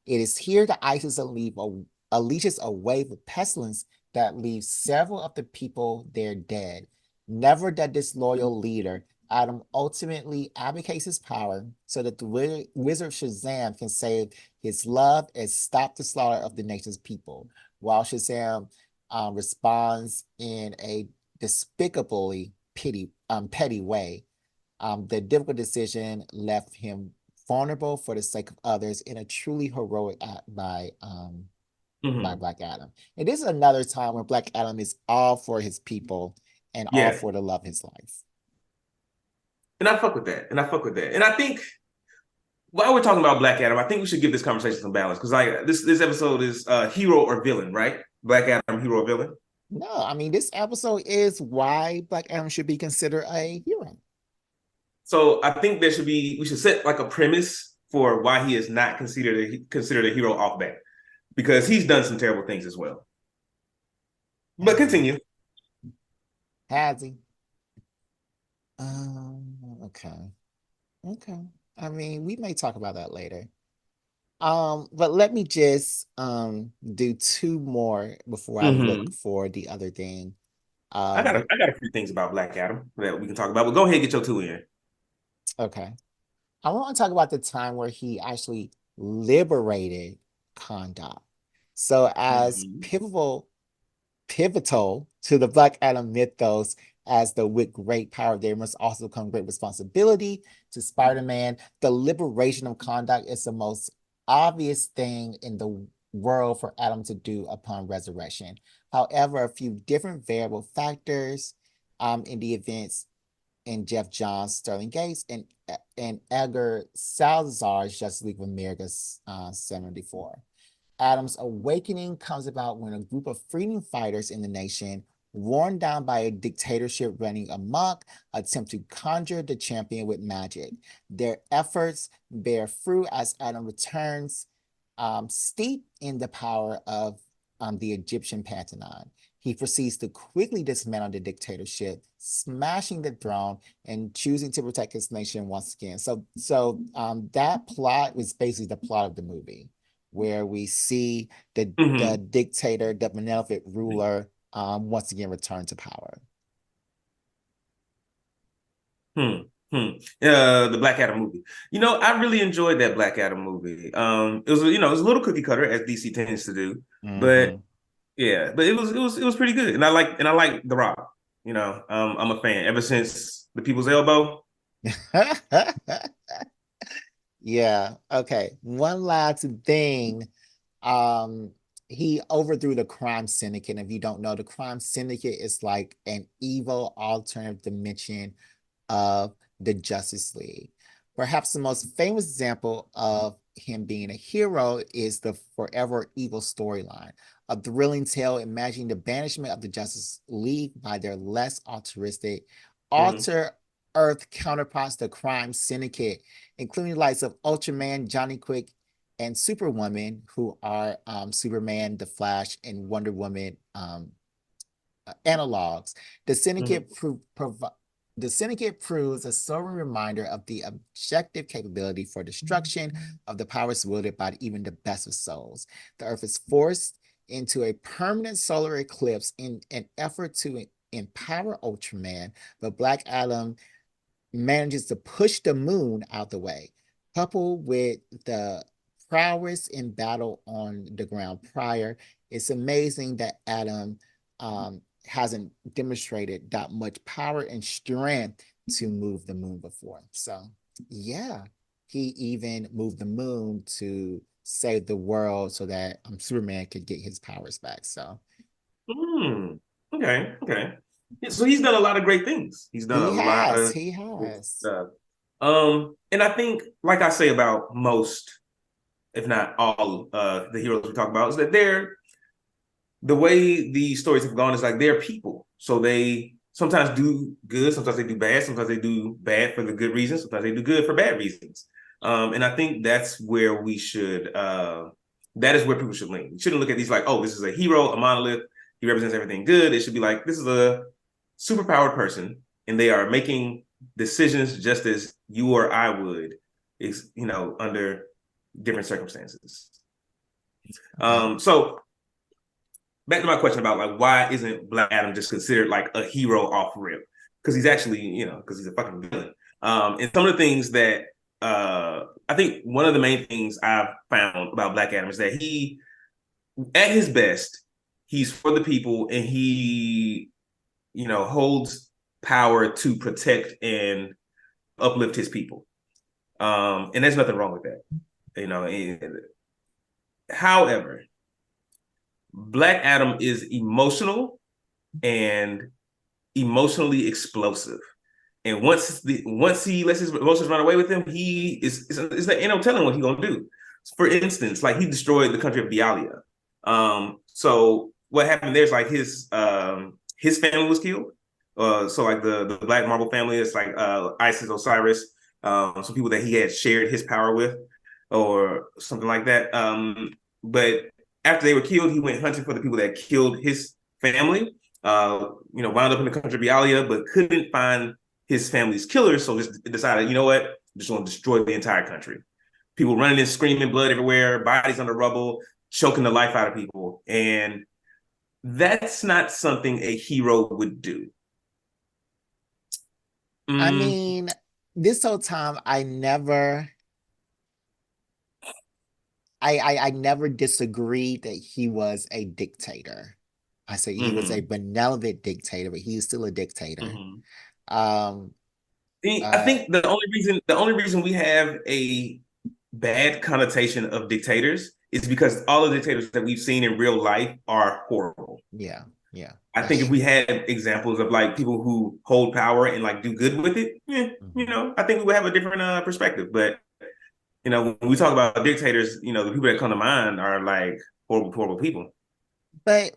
It is here that ISIS unleashes a wave of pestilence that leaves several of the people there dead. Never that disloyal leader, Adam ultimately abdicates his power so that the wizard Shazam can save his love and stop the slaughter of the nation's people. While Shazam responds in a despicably petty way, the difficult decision left him vulnerable for the sake of others in a truly heroic act by Mm-hmm. Black Adam. And this is another time where Black Adam is all for his people and all Yeah. for the love of his life. And I fuck with that. And I fuck with that. And I think while we're talking about Black Adam, I think we should give this conversation some balance because like this episode is hero or villain, right? Black Adam, hero or villain. No, I mean, this episode is why Black Adam should be considered a hero. So I think we should set like a premise for why he is not considered a hero off bat because he's done some terrible things as well. But Has he? continue. Has he? Okay. Okay. I mean, we may talk about that later. But let me just do two more before I look Mm-hmm. for the other thing. Um, I got a few things about Black Adam that we can talk about. But go ahead and get your two in. okay. I want to talk about the time where he actually liberated Kondak. So as Mm-hmm. pivotal to the Black Adam mythos as the with great power, there must also come great responsibility to Spider-Man. The liberation of Kondak is the most obvious thing in the world for Adam to do upon resurrection. However, a few different variable factors in the events in Jeff Johns, Sterling Gates, and Edgar Salazar's Justice League of America 74. Adam's awakening comes about when a group of freedom fighters in the nation, worn down by a dictatorship running amok, attempt to conjure the champion with magic. Their efforts bear fruit as Adam returns, steeped in the power of the Egyptian pantheon. He proceeds to quickly dismantle the dictatorship, smashing the throne and choosing to protect his nation once again. So that plot was basically the plot of the movie, where we see the Mm-hmm. dictator, the benevolent ruler, once again return to power. Hmm. Hmm. The Black Adam movie. I really enjoyed that Black Adam movie. It was, it was a little cookie cutter as DC tends to do, but Hmm. yeah, but it was pretty good, and I like The Rock. I'm a fan ever since The People's Elbow. Yeah. Okay. One last thing. Um, he overthrew the crime syndicate. If you don't know, the crime syndicate is like an evil alternative dimension of the Justice League. Perhaps the most famous example of him being a hero is the Forever Evil storyline, a thrilling tale imagining the banishment of the Justice League by their less altruistic, Mhm. alter Earth counterparts, the crime syndicate, including the likes of Ultraman, Johnny Quick, and Superwoman, who are Superman, The Flash, and Wonder Woman analogs. The syndicate Mhm. pro- provi- the syndicate proves a sobering reminder of the objective capability for destruction of the powers wielded by even the best of souls. The Earth is forced into a permanent solar eclipse in an effort to empower Ultraman, but Black Adam manages to push the moon out the way, coupled with the prowess in battle on the ground prior. It's amazing that Adam hasn't demonstrated that much power and strength to move the moon before. So, yeah, he even moved the moon to save the world so that Superman could get his powers back. So, Mm. Okay, okay. Yeah, so he's done a lot of great things. He's done a lot of he good has. stuff. And I think, like I say about most, if not all, the heroes we talk about, is that the way these stories have gone is like they're people. So they sometimes do good, sometimes they do bad, sometimes they do bad for the good reasons, sometimes they do good for bad reasons. And I think that's where that is where people should lean. You shouldn't look at these like, oh, this is a hero, a monolith. He represents everything good. It should be like, this is a superpowered person, and they are making decisions just as you or I would, under different circumstances. Yeah. So back to my question about like why isn't Black Adam just considered like a hero off rip? Because he's actually, because he's a fucking villain. And some of the things that I think one of the main things I've found about Black Adam is that at his best, he's for the people and he, holds power to protect and uplift his people. And there's nothing wrong with that, however, Black Adam is emotional and emotionally explosive. And once he lets his emotions run away with him, he is like, ain't no telling what he gonna do. For instance, like he destroyed the country of Bialia. So what happened there is like his family was killed. So like the Black Marble family is like Isis, Osiris, some people that he had shared his power with, or something like that. But after they were killed, he went hunting for the people that killed his family. Wound up in the country of Bialia, but couldn't find his family's killers, so just decided, you know what, I'm just going to destroy the entire country. People running and screaming, blood everywhere, bodies under rubble, choking the life out of people, and that's not something a hero would do. I Mm, mean, this whole time I never disagreed that he was a dictator. I said he was a mm-hmm, benevolent dictator, but he is still a dictator. mm-hmm. Um, I uh, think the only reason we have a bad connotation of dictators is because all the dictators that we've seen in real life are horrible. yeah, yeah, I that's think if we true. had examples of like people who hold power and like do good with it, Mhm. I think we would have a different perspective. But when we talk about dictators, the people that come to mind are like horrible, horrible people. But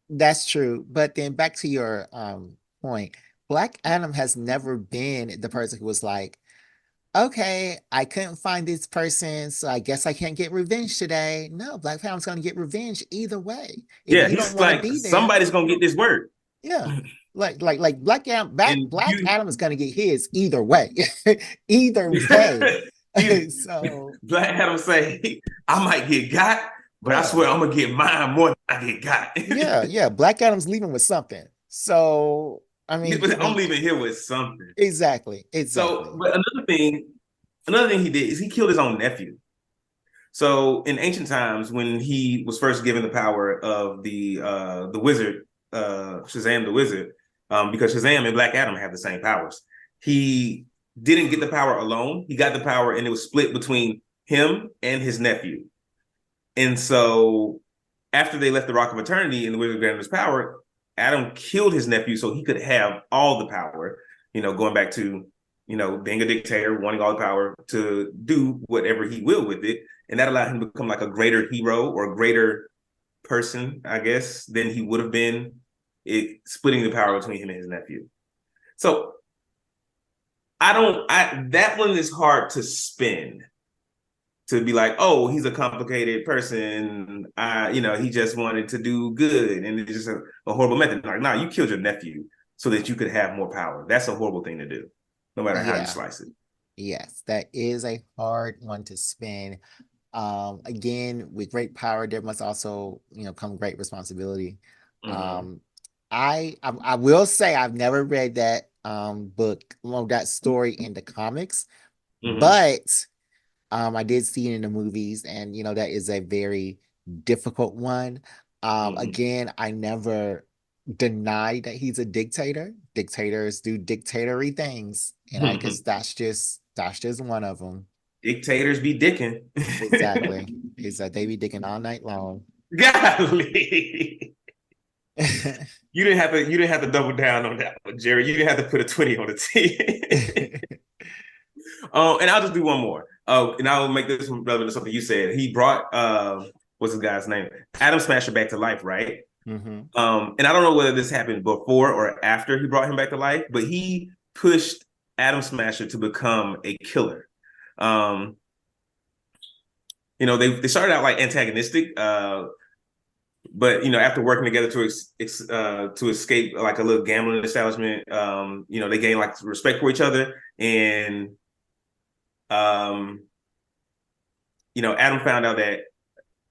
that's true. But then back to your point, Black Adam has never been the person who was like, okay, I couldn't find this person, so I guess I can't get revenge today. No, Black Adam's gonna get revenge either way. If Yeah, you don't he's want to like be there, somebody's gonna get this word, yeah. Like and Black you, Adam is gonna get his either way. Either way. either So Black Adam say, "I might get got, but I yeah. swear I'm gonna get mine more than I get got." Yeah. Black Adam's leaving with something. So I mean, But I'm leaving here with something. exactly, So, exactly. but another thing he did is he killed his own nephew. So in ancient times, when he was first given the power of the wizard, Shazam the wizard, because Shazam and Black Adam have the same powers, he didn't get the power alone. He got the power, and it was split between him and his nephew. And so after they left the Rock of Eternity and the Wizard granted his power, Adam killed his nephew so he could have all the power, going back to, being a dictator, wanting all the power to do whatever he will with it. And that allowed him to become like a greater hero or a greater person, I guess, than he would have been splitting the power between him and his nephew. So that one is hard to spin to be like, oh, he's a complicated person. He just wanted to do good, and it's just a horrible method. Like, nah, you killed your nephew so that you could have more power. That's a horrible thing to do, no matter how you Yeah. slice it. Yes, that is a hard one to spin. Again, with great power, there must also, come great responsibility. Mm-hmm. Um, I will say I've never read that book, well, that story in the comics, Mm-hmm. but I did see it in the movies, and that is a very difficult one. Mm-hmm. Again, I never deny that he's a dictator. Dictators do dictatory things, and I guess that's just one of them. Dictators be dicking. Exactly. Is that they be digging all night long. Golly. You didn't have to double down on that one, Jerry. You didn't have to put a 20 on the team. And I'll just do one more. And I'll make this one relevant to something you said. He brought what's his guy's name? Adam Smasher back to life, right? Hmm. And I don't know whether this happened before or after he brought him back to life, but he pushed Adam Smasher to become a killer. Um, they started out like antagonistic, but after working together to escape like a little gambling establishment, they gained like respect for each other, and um, Adam found out that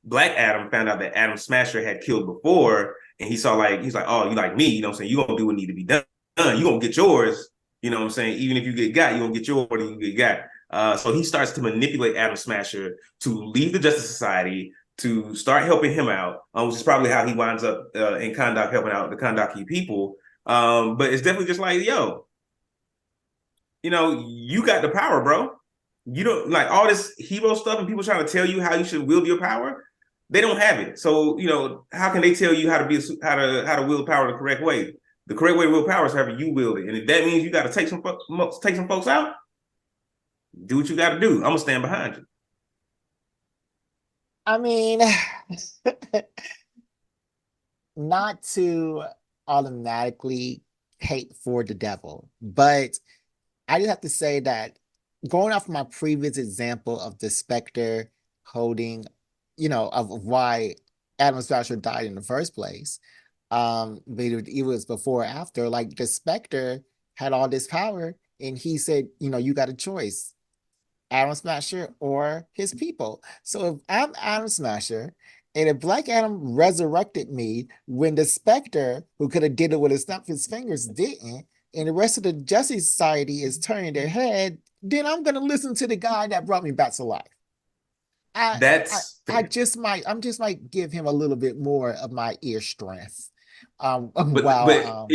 Black Adam found out that Adam Smasher had killed before, and he saw like he's like, oh, you like me, you know what I'm saying? You gonna do what need to be done. You gonna get yours, you know what I'm saying? Even if you get got, you gonna get yours, you get got. So he starts to manipulate Adam Smasher to leave the Justice Society to start helping him out, which is probably how he winds up in Kahndaq helping out the Kahndaqi people. But it's definitely just like, yo, you got the power, bro. You don't like all this hero stuff and people trying to tell you how you should wield your power. They don't have it. So, how can they tell you how to wield power the correct way? The correct way to wield power is however you wield it. And if that means you got to take some folks out, do what you got to do. I'm gonna stand behind you. I mean, not to automatically hate for the devil, but I just have to say that going off my previous example of the Spectre holding, of why Adam Smasher died in the first place, but it was before or after, like the Spectre had all this power, and he said, you got a choice. Adam Smasher or his people. So if I'm Adam Smasher and if Black Adam resurrected me when the Spectre, who could have did it with a snap of his fingers, didn't, and the rest of the Justice Society is turning their head, then I'm gonna listen to the guy that brought me back to life. I I That's I fair. just might give him a little bit more of my ear strength. But While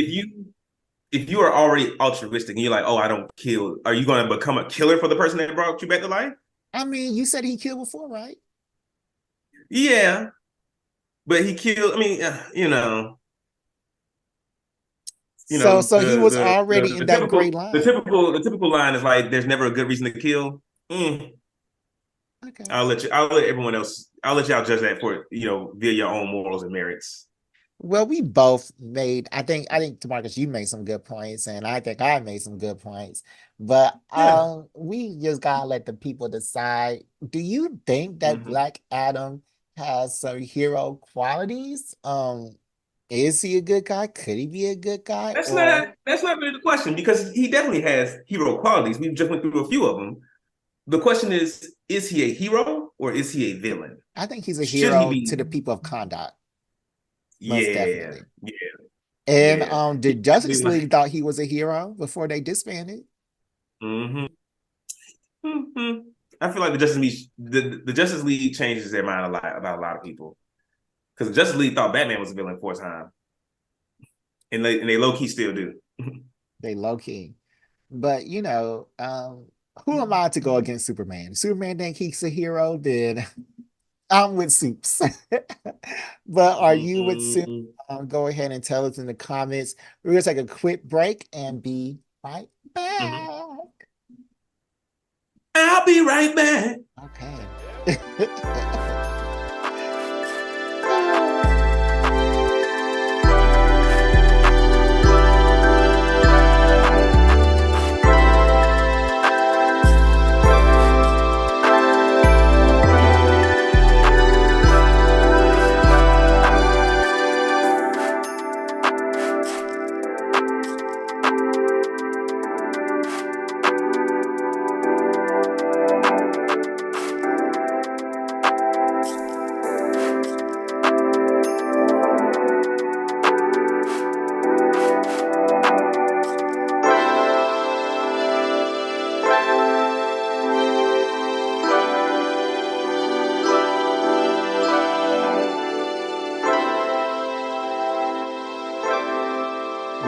if you are already altruistic and you're like, oh, I don't kill, are you going to become a killer for the person that brought you back to life? I mean, you said he killed before, right? Yeah, but he killed. I mean, So he was the already in the that gray typical the line. typical the typical line is like, "There's never a good reason to kill." Mm. Okay. I'll let everyone else. I'll let y'all judge that for via your own morals and merits. Well, we both made, I think Demarcus, you made some good points, and I think I made some good points. But Yeah. we just gotta let the people decide. Do you think that Hmm. Black Adam has some hero qualities? Is he a good guy? Could he be a good guy? Or That's not really the question because he definitely has hero qualities. We just went through a few of them. The question is he a hero or is he a villain? I think he's a Should he hero to be? the people of Conduct, most Yeah, definitely. yeah, And yeah. did Definitely Justice like. League thought he was a hero before they disbanded? Hmm. Hmm. I feel like the Justice League changes their mind a lot about a lot of people because the Justice League thought Batman was a villain for a time, and they low key still do. They low key. But who am I to go against Superman? Superman think he's a hero, then I'm with Soups. But are you with Soups? Mm-hmm. Go ahead and tell us in the comments. We're gonna take a quick break and be right Mm-hmm. back. I'll be right back. Okay.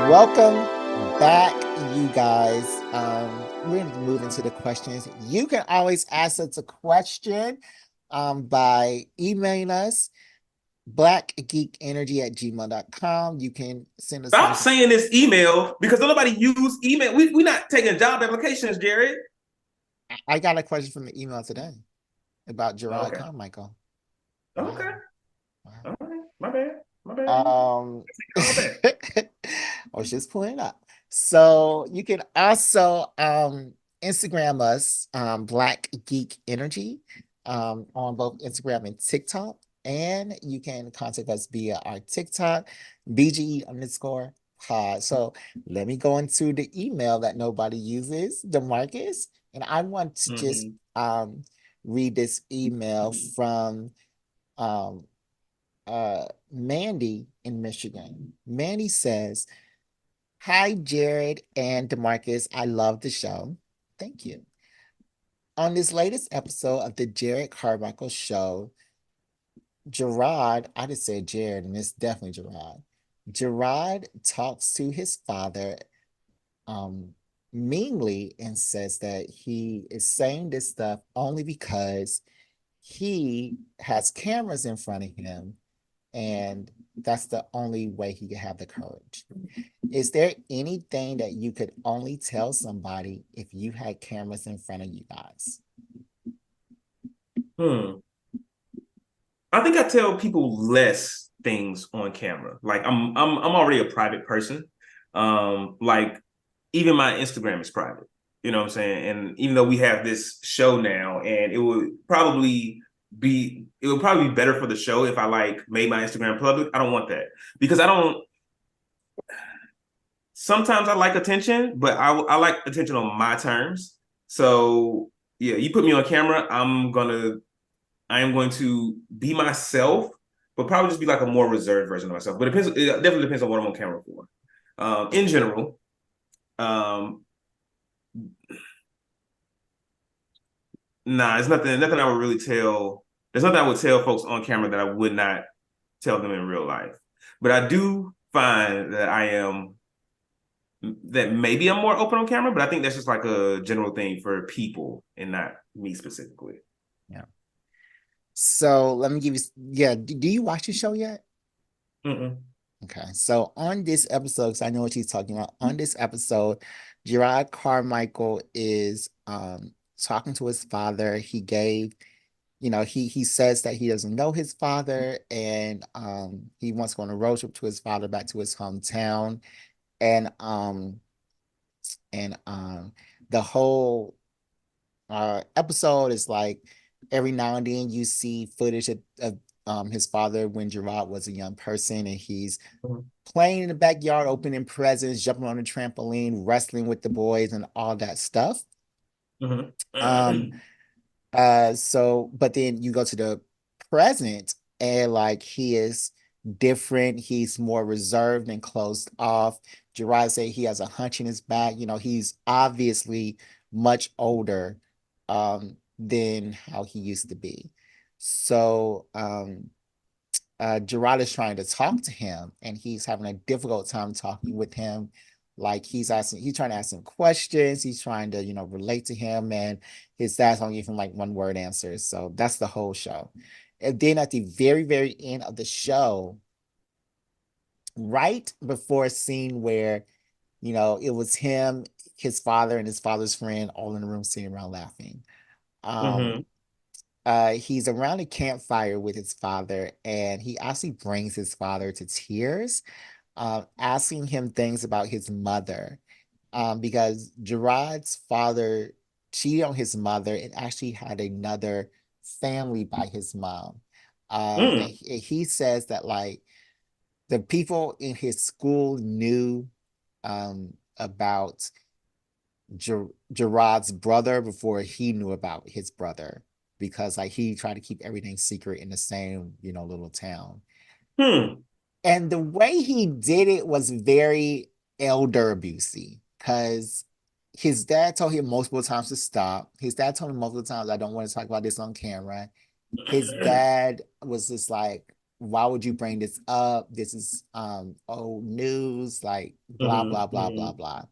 Welcome back, you guys. We're going to move into the questions. You can always ask us a question by emailing us blackgeekenergy@gmail.com. You can send us Stop some. saying this email because nobody use email. We not taking job applications, Jared. I got a question from the email today about Gerard Okay. Carmichael. Okay. Wow. All right. My bad. My bad. Um, All bad. I was just pulling it up. So you can also Instagram us, Black Geek Energy, on both Instagram and TikTok. And you can contact us via our TikTok, BGE_pod. So let me go into the email that nobody uses, Demarcus. And I want to just Mm-hmm. read this email from um, Mandy in Michigan. Mandy says, "Hi, Jared and Demarcus. I love the show. Thank you. On this latest episode of the Jared Carmichael Show, Gerard, I just said Jared, and it's definitely Gerard. Gerard talks to his father um, meanly and says that he is saying this stuff only because he has cameras in front of him and that's the only way he could have the courage. Is there anything that you could only tell somebody if you had cameras in front of you guys?" Hmm. I think I tell people less things on camera. Like I'm already a private person. Like even my Instagram is private. You know what I'm saying? And even though we have this show now, and it would probably be better for the show if I like made my Instagram public. I don't want that because I don't. Sometimes I like attention, but I like attention on my terms. So yeah, you put me on camera, I am going to be myself, but probably just be like a more reserved version of myself. But it definitely depends on what I'm on camera for. In general, um, nah, it's nothing I would really tell. There's nothing I would tell folks on camera that I would not tell them in real life. But I do find that maybe I'm more open on camera, but I think that's just like a general thing for people and not me specifically. Yeah. So let me give you, yeah, do you watch the show yet? Mm-mm. Okay. So on this episode, because I know what she's talking about, on this episode, Gerard Carmichael is talking to his father. He gave he says that he doesn't know his father, and he wants to go on a road trip to his father back to his hometown, and the whole episode is like every now and then you see footage of his father when Gerard was a young person, and he's playing in the backyard, opening presents, jumping on a trampoline, wrestling with the boys, and all that stuff. Um, Mhm. so but then you go to the present, and like he is different. He's more reserved and closed off. Gerard said he has a hunch in his back. He's obviously much older than how he used to be. So Gerard is trying to talk to him, and he's having a difficult time talking with him. Like he's trying to ask him questions. He's trying to, relate to him, and his dad's only giving him like one word answers. So that's the whole show. And then at the very, very end of the show, right before a scene where, it was him, his father, and his father's friend all in the room sitting around laughing. Um, Mhm. he's around a campfire with his father, and he actually brings his father to tears, asking him things about his mother, because Gerard's father cheated on his mother and actually had another family by his mom. And Mm. he says that like the people in his school knew about Gerard's brother before he knew about his brother, because like he tried to keep everything secret in the same, little town. Hmm. And the way he did it was very elder abusey, because his dad told him multiple times to stop. His dad told him multiple times, I don't want to talk about this on camera. His dad was just like, why would you bring this up? This is old news, like blah, Mhm. blah, blah, blah, Mhm. blah.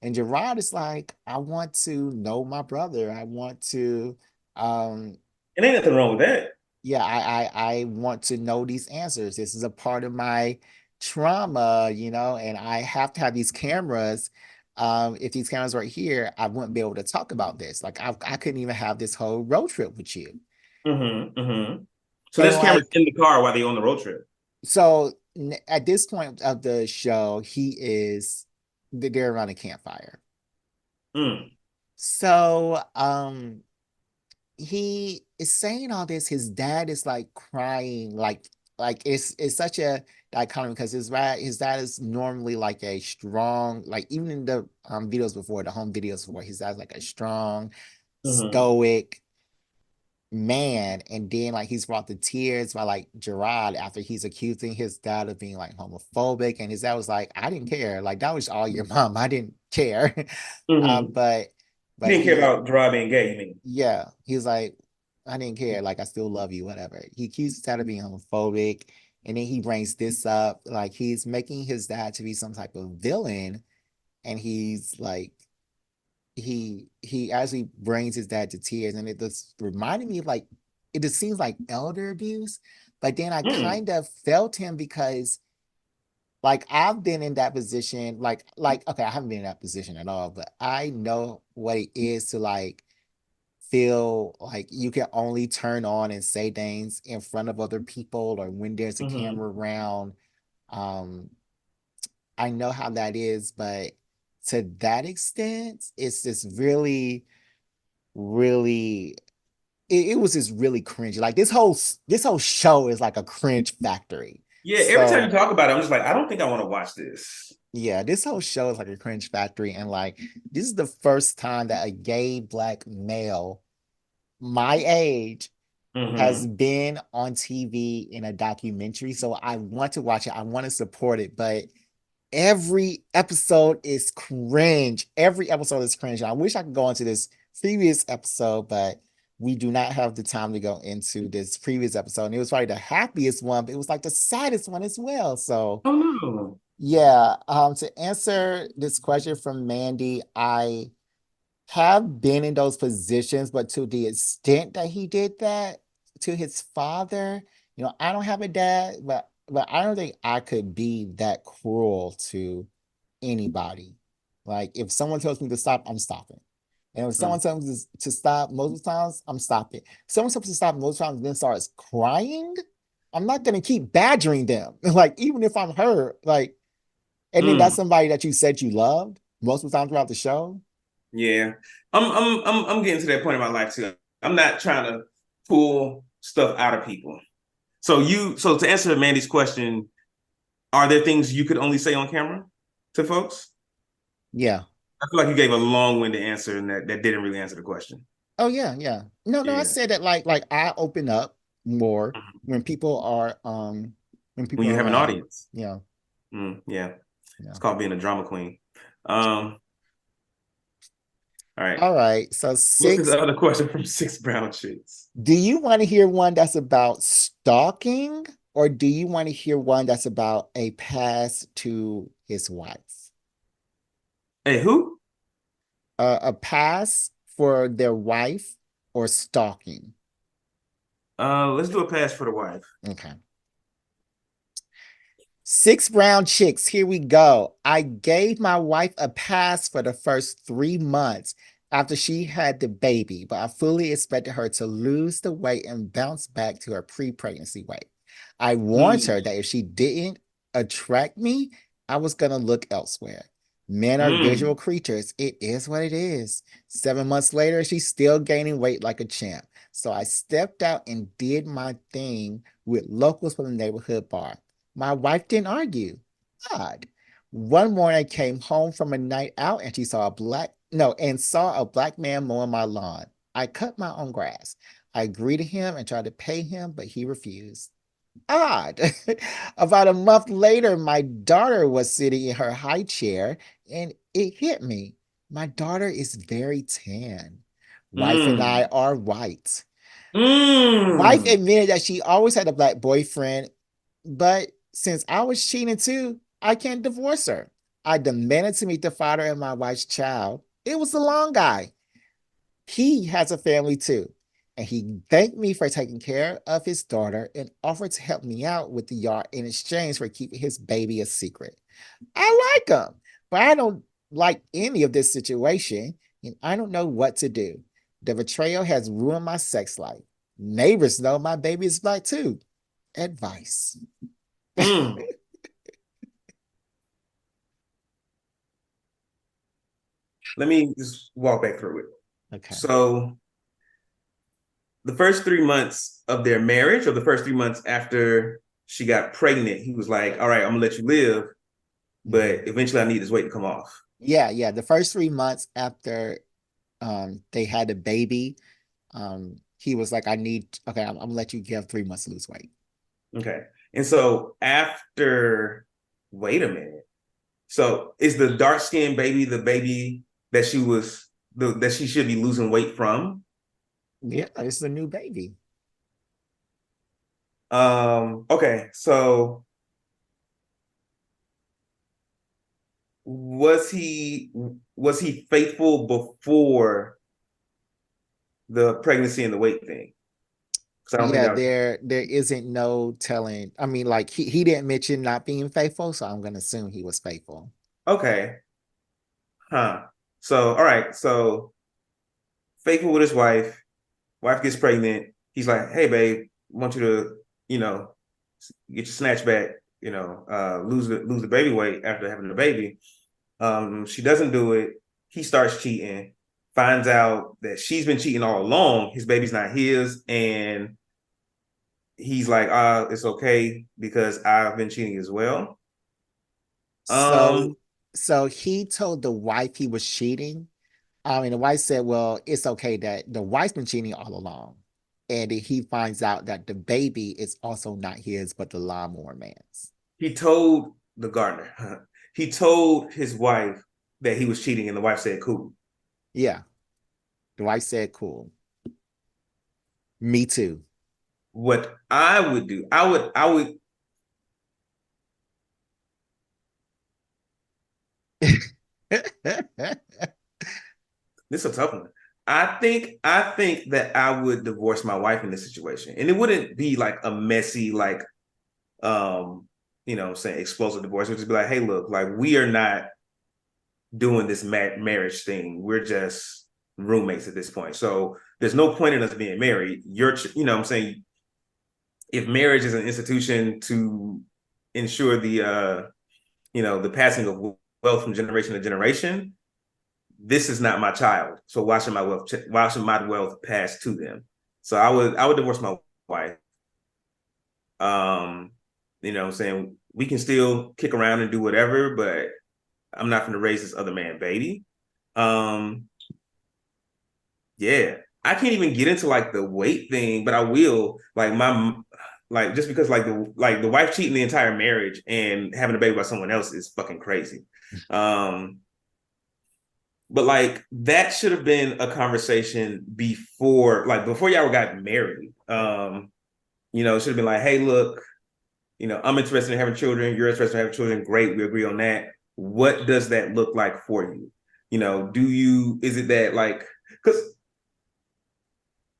And Gerard is like, I want to know my brother. I want to um And ain't nothing wrong with that. yeah, I want to know these answers. This is a part of my trauma, and I have to have these cameras. If these cameras weren't here, I wouldn't be able to talk about this. Like I couldn't even have this whole road trip with you. So And this camera's like in the car while they on the road trip. so at this point of the show, they're around a campfire. Mm. So he is saying all this. His dad is like crying, like it's such a dichotomy, because his dad is normally like a strong, like even in the videos before, the home videos before, his dad's like a strong, Mhm. stoic man, and then like he's brought to tears by like Gerard after he's accusing his dad of being like homophobic, and his dad was like, I didn't care, like that was all your mom, I didn't care. Mhm. But He didn't care he about Gerard being gay, you mean? yeah, he was like, I didn't care. Like, I still love you, whatever. He accused his dad of being homophobic. And then he brings this up. Like, he's making his dad to be some type of villain. And he's like, he actually brings his dad to tears. And it just reminded me of like, it just seems like elder abuse. But then I Mm. kind of felt him, because like I've been in that position, like okay, I haven't been in that position at all, but I know what it is to like feel like you can only turn on and say things in front of other people or when there's a Mhm. camera around. Um, I know how that is, but to that extent, it's just really, really, it was just really cringy. Like this whole show is like a cringe factory. Yeah, every time you So talk about it, I'm just like, I don't think I want to watch this. yeah, this whole show is like a cringe factory, and like this is the first time that a gay black male my age has Hmm. been on TV in a documentary. So I want to watch it. I want to support it. But every episode is cringe. Every episode is cringe. I wish I could go into this previous episode, but we do not have the time to go into this previous episode. And it was probably the happiest one, but it was like the saddest one as well. So Oh no. yeah, to answer this question from Mandy, I have been in those positions, but to the extent that he did that to his father, I don't have a dad, but I don't think I could be that cruel to anybody. Like if someone tells me to stop, I'm stopping. And if Mm. someone tells me to stop most of the times, I'm stopping. Someone tells me to stop most of the times and then starts crying, I'm not gonna keep badgering them. Like, even if I'm hurt, like, and then Mm. that's somebody that you said you loved most of the time throughout the show. Yeah. I'm getting to that point in my life too. I'm not trying to pull stuff out of people. So to answer Mandy's question, are there things you could only say on camera to folks? Yeah. I feel like you gave a long-winded answer and that didn't really answer the question. Oh yeah, yeah. No, no, I Yeah. said that like I open up more Mhm. when people are when When people you are have an around. audience. Yeah, Yeah. yeah. It's called being a drama queen. Um, all right. All right. So What's this six, other question from Six Brown Chicks? do you want to hear one that's about stalking or do you want to hear one that's about a pass to his wife? Hey, who? A pass for their wife or stalking? Let's do a pass for the wife. Okay. Six brown chicks, here we go. I gave my wife a pass for the first 3 months after she had the baby, but I fully expected her to lose the weight and bounce back to her pre-pregnancy weight. I warned Mm, her that if she didn't attract me, I was going to look elsewhere. Men are visual mm, creatures. It is what it is. 7 months later, she's still gaining weight like a champ. So I stepped out and did my thing with locals from the neighborhood bar. My wife didn't argue. God. One morning I came home from a night out and she saw a black, no, and saw a black man mowing my lawn. I cut my own grass. I greeted him and tried to pay him, but he refused. Odd. About a month later, my daughter was sitting in her high chair and it hit me. My daughter is very tan. Wife and I mm, are white. Wife mm, admitted that she always had a black boyfriend, but since I was cheating too, I can't divorce her. I demanded to meet the father of my wife's child. It was the long guy. He has a family too. And he thanked me for taking care of his daughter and offered to help me out with the yard in exchange for keeping his baby a secret. I like him, but I don't like any of this situation, and I don't know what to do. The betrayal has ruined my sex life. Neighbors know my baby is black too. Advice. mm. Let me just walk back through it. Okay. So the first 3 months of their marriage, or the first 3 months after she got pregnant, he was like, "All right, I'm gonna let you live, Mhm. but eventually I need this weight to come off." Yeah, yeah. The first 3 months after they had a baby, he was like, I need, okay, I'm gonna let you give 3 months to lose weight. Okay. And so after, wait a minute. So is the dark skinned baby the baby that that she should be losing weight from? Yeah, it's a new baby. Okay, so was he was he faithful before the pregnancy and the weight thing? Because I don't think Yeah, that was there isn't no telling. I mean, like he didn't mention not being faithful, so I'm gonna assume he was faithful. okay. Huh. So all right, so faithful with his wife, wife gets pregnant. He's like, hey babe, I want you to, you know, get your snatch back, lose the baby weight after having the baby. She doesn't do it. He starts cheating, finds out that she's been cheating all along. His baby's not his, and he's like, it's okay because I've been cheating as well. So Um, so he told the wife he was cheating. And the wife said, well, it's okay that the wife's been cheating all along. And he finds out that the baby is also not his, but the lawnmower man's. he told the gardener, he told his wife that he was cheating, and the wife said, cool. Yeah. The wife said, cool. Me too. What I would do, I would this is a tough one. I think that I would divorce my wife in this situation. And it wouldn't be like a messy, like I'm saying explosive divorce. It would just be like, hey, look, like we are not doing this marriage thing. We're just roommates at this point. So there's no point in us being married. You know what I'm saying, if marriage is an institution to ensure the passing of wealth from generation to generation, this is not my child. So why should my wealth pass to them? So I would divorce my wife. Um, you know what I'm saying? We can still kick around and do whatever, but I'm not going to raise this other man baby. Um, yeah. I can't even get into like the weight thing, but I will. Like just because like the wife cheating the entire marriage and having a baby by someone else is fucking crazy. Um, but like that should have been a conversation before y'all got married. It should have been like, hey, look, I'm interested in having children. You're interested in having children. Great, we agree on that. What does that look like for you? Is it that like, because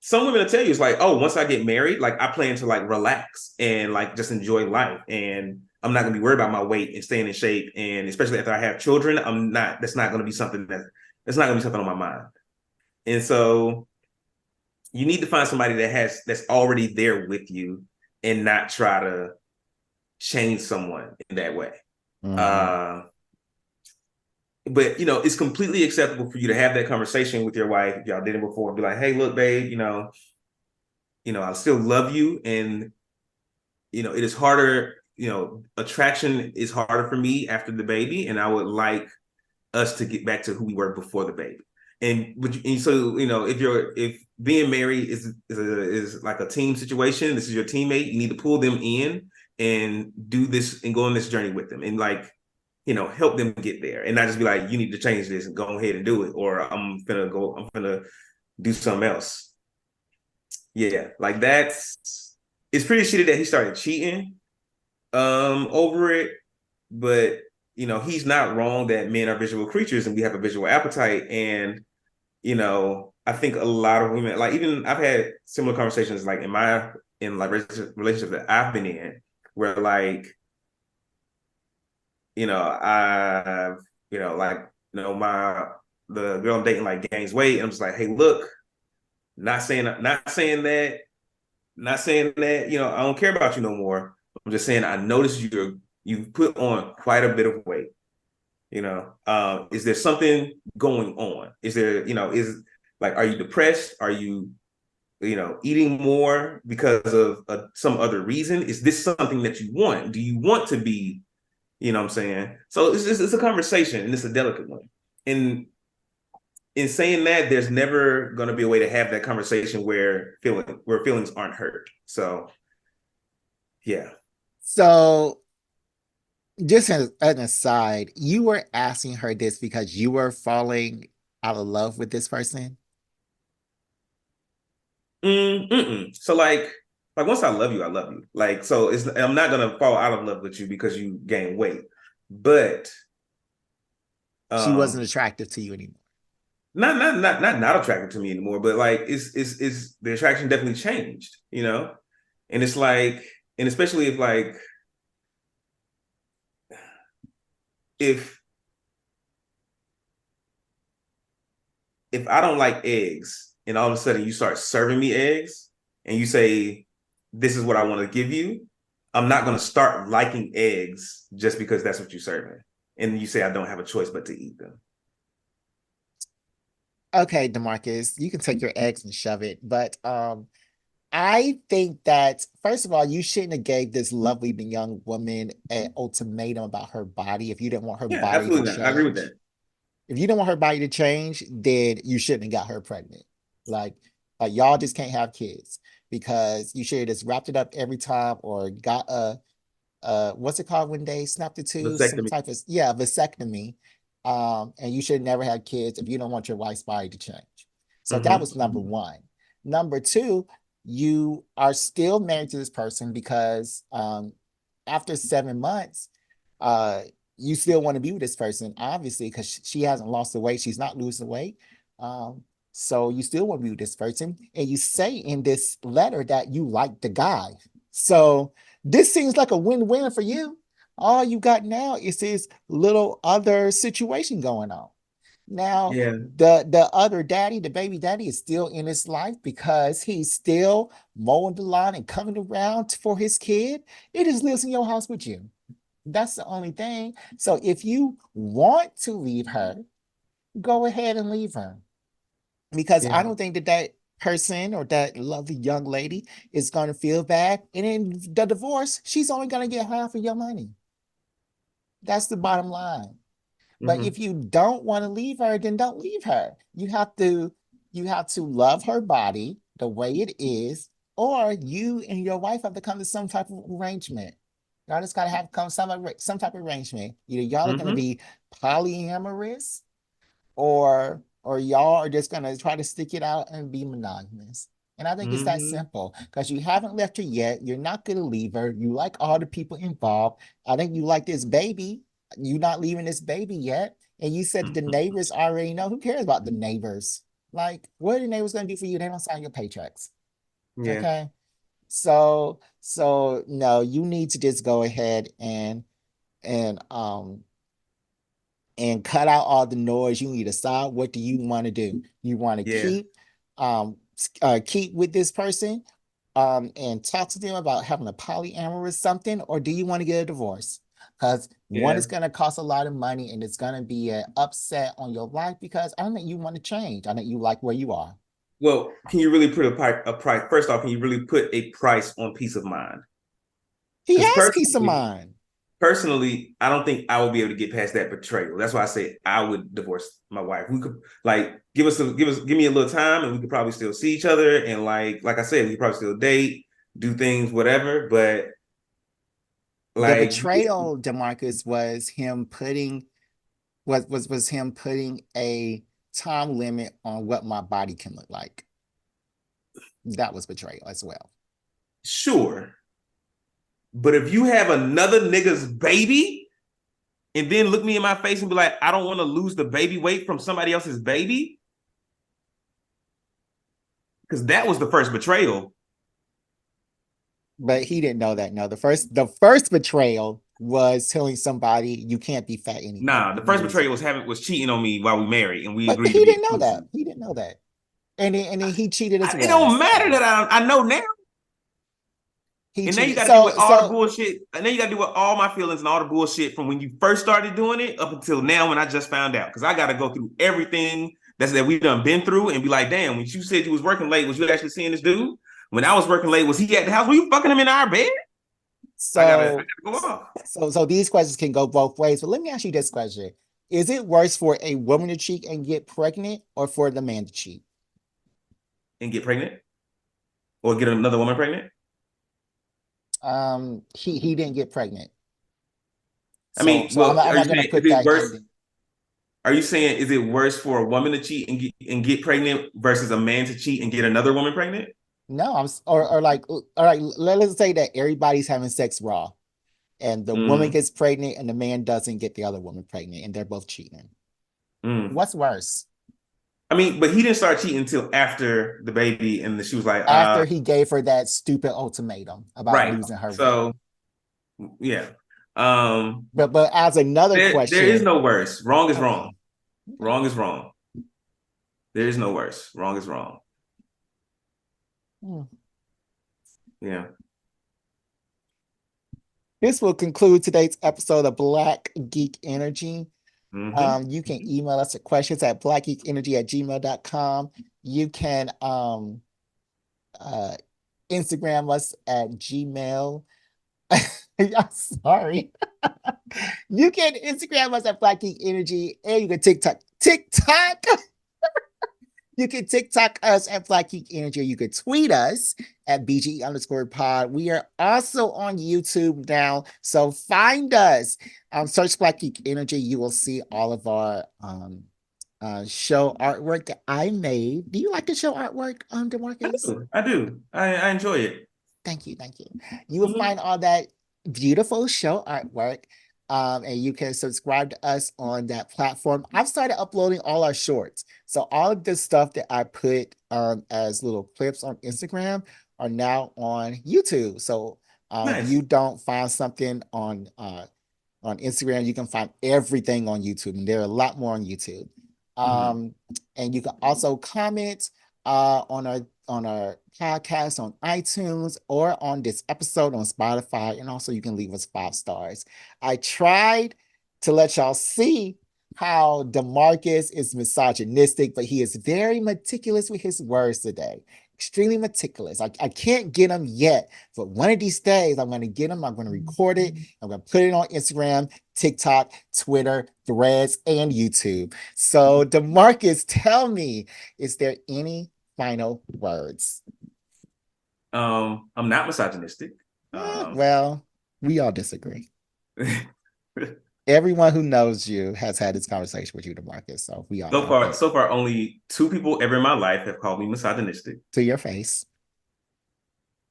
some women will tell you it's like, oh, once I get married, like I plan to like relax and like just enjoy life. And I'm not gonna be worried about my weight and staying in shape. And especially after I have children, that's not gonna be something that's not gonna be something on my mind. And so you need to find somebody that's already there with you and not try to change someone in that way. Mhm. Uh, but it's completely acceptable for you to have that conversation with your wife if y'all did it before. Be like, hey, look, babe, I still love you, and it is harder. Attraction is harder for me after the baby, and I would like us to get back to who we were before the baby. And so if being married is like a team situation, this is your teammate. You need to pull them in and do this and go on this journey with them, and like help them get there, and not just be like, you need to change this and go ahead and do it, or I'm gonna do something else. Yeah, like it's pretty shitty that he started cheating over it, but he's not wrong that men are visual creatures and we have a visual appetite. And I think a lot of women, like, even I've had similar conversations like in like relationships that I've been in, where like I've like my the girl I'm dating like gains weight, and I'm just like, hey, look, not saying that I don't care about you no more. I'm just saying I noticed you've put on quite a bit of weight. Is there something going on? Is there is like, are you depressed? Are you eating more because of some other reason? Is this something that you want? Do you want to be, what I'm saying? So it's a conversation, and it's a delicate one. And in saying that, there's never going to be a way to have that conversation where feelings aren't hurt. So yeah. So, just as an aside, you were asking her this because you were falling out of love with this person. So like once I love you, I love you. Like, so I'm not gonna fall out of love with you because you gain weight, but She wasn't um, attractive to you anymore. not attracted to me anymore. But like, it's the attraction definitely changed, and it's like, and especially if if I don't like eggs and all of a sudden you start serving me eggs and you say, this is what I want to give you, I'm not going to start liking eggs just because that's what you're serving. And you say I don't have a choice but to eat them. Okay, Demarcus, you can take your eggs and shove it, but I think that first of all, you shouldn't have gave this lovely young woman an ultimatum about her body if you didn't want her Yeah, body to absolutely not. I agree with change. that. If you don't want her body to change, then you shouldn't have got her pregnant. Like, like y'all just can't have kids because you should have just wrapped it up every time or got a what's it called when they snap the tooth? Some Vasectomy. type of vasectomy. And you should never have kids if you don't want your wife's body to change. So that was number Mm-hmm. one. Number two, you are still married to this person because after 7 months, uh, you still want to be with this person, obviously, because she hasn't lost the weight, she's not losing weight. Um, so you still want to be with this person, and you say in this letter that you like the guy. So this seems like a win-win for you. All you got now is this little other situation going on. Now, Yeah. the other daddy, the baby daddy, is still in his life because he's still mowing the lawn and coming around for his kid. It just lives in your house with you. That's the only thing. So if you want to leave her, go ahead and leave her. Because Yeah. I don't think that that person or that lovely young lady is going to feel bad. And in the divorce, she's only going to get half of your money. That's the bottom line. But Hmm. if you don't want to leave her, then don't leave her. You have to love her body the way it is, or you and your wife have to come to some type of arrangement. Y'all just gotta have come some type of arrangement. Either y'all are gonna Hmm. be polyamorous, or y'all are just gonna try to stick it out and be monogamous. And I think it's that Hmm. simple because you haven't left her yet. You're not gonna leave her. You like all the people involved. I think you like this baby. You're not leaving this baby yet. And you said that the neighbors already know. Who cares about the neighbors? Like, what are the neighbors gonna do for you? They don't sign your paychecks. Yeah. Okay. So no, you need to just go ahead and and cut out all the noise. You need to decide what do you want to do. You want to Yeah. keep with this person and talk to them about having a polyamorous something, or do you want to get a divorce? Because one Yeah. is going to cost a lot of money and it's going to be an upset on your life because I don't think you want to change. I think you like where you are. Well, can you really put a price? First off, can you really put a price on peace of mind? He Because has peace of mind. personally, I don't think I would be able to get past that betrayal. That's why I say I would divorce my wife. We could like give me a little time, and we could probably still see each other, and like I said, we could probably still date, do things, whatever. But The like, betrayal, Demarcus, was him putting a time limit on what my body can look like. That was betrayal as well. sure, but if you have another nigga's baby and then look me in my face and be like, I don't want to lose the baby weight from somebody else's baby, because that was the first betrayal. But he didn't know that. No, the first betrayal was telling somebody you can't be fat anymore. Nah, the You're gonna first lose betrayal it. was cheating on me while we married and we But agreed to he be didn't know exclusive. that. He didn't know that. And then he cheated as It well. don't matter So that I know now. he And now you cheated. got to deal So with all the so bullshit. And then you got to deal with all my feelings and all the bullshit from when you first started doing it up until now when I just found out. Because I got to go through everything that we've done been through and be like, damn, when you said you was working late, was you actually seeing this dude? When I was working late, was he at the house? Were you fucking him in our bed? I so gotta go off so these questions can go both ways. But let me ask you this question. Is it worse for a woman to cheat and get pregnant or for the man to cheat? and get pregnant or get another woman pregnant. He didn't get pregnant. I So mean, so I'm well, not, I'm are you not gonna saying is put it that worse? in. Are you saying is it worse for a woman to cheat and get pregnant versus a man to cheat and get another woman pregnant? No, or like all right, let's say that everybody's having sex raw and the woman Mm, gets pregnant and the man doesn't get the other woman pregnant and they're both cheating. mm. What's worse? I mean, but he didn't start cheating until after the baby, and she was like, After he gave her that stupid ultimatum about right. losing her weight. So yeah. Um, But as another there is question, no worse. Wrong is wrong. okay. Okay. Wrong is wrong. There is no worse. Wrong is wrong. Hmm. Yeah. This will conclude today's episode of Black Geek Energy. Mm-hmm. You can email us at questions at blackgeekenergy@gmail.com. You can uh, Instagram us at Gmail. I'm sorry. You can Instagram us at Black Geek Energy and you can TikTok. You can TikTok us at Black Geek Energy. You can tweet us at BG_pod. We are also on YouTube now. So find us. Search Black Geek Energy. You will see all of our show artwork that I made. Do you like the show artwork, I DeMarcus? do. I do. I enjoy it. Thank you, thank you. You will Mm-hmm. find all that beautiful show artwork, and you can subscribe to us on that platform. I've started uploading all our shorts, so all of the stuff that I put as little clips on Instagram are now on YouTube. So if Nice. you don't find something on Instagram, you can find everything on YouTube, and there are a lot more on YouTube. Mhm. And you can also comment on our podcast on iTunes or on this episode on Spotify. And also you can leave us 5 stars. I tried to let y'all see how DeMarcus is misogynistic, but he is very meticulous with his words today. Extremely meticulous. I can't get him yet, but one of these days I'm going to get him. I'm going to record it. I'm going to put it on Instagram, TikTok, Twitter, Threads, and YouTube. So, DeMarcus, tell me, is there any final words? I'm not misogynistic. Well, we all disagree. Everyone who knows you has had this conversation with you, DeMarcus. So we all know that. So far, only two people ever in my life have called me misogynistic. To your face.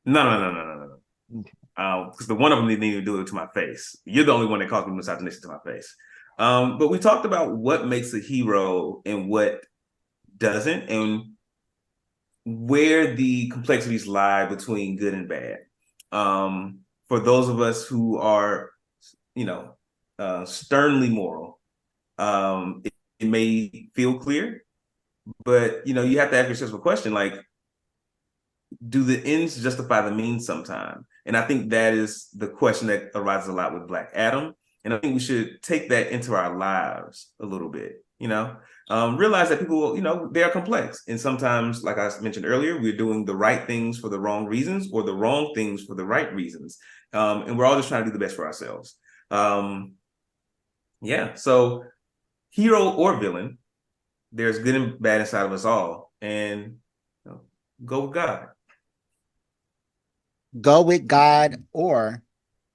No. Because the one of them didn't even do it to my face. You're the only one that calls me misogynistic to my face. But we talked about what makes a hero and what doesn't, and where the complexities lie between good and bad. For those of us who are, sternly moral, it may feel clear, but you have to ask yourself a question like, do the ends justify the means sometime? And I think that is the question that arises a lot with Black Adam. And I think we should take that into our lives a little bit, realize that people, they are complex. And sometimes, like I mentioned earlier, we're doing the right things for the wrong reasons or the wrong things for the right reasons. And we're all just trying to do the best for ourselves. So hero or villain, there's good and bad inside of us all. And go with God. Go with God, or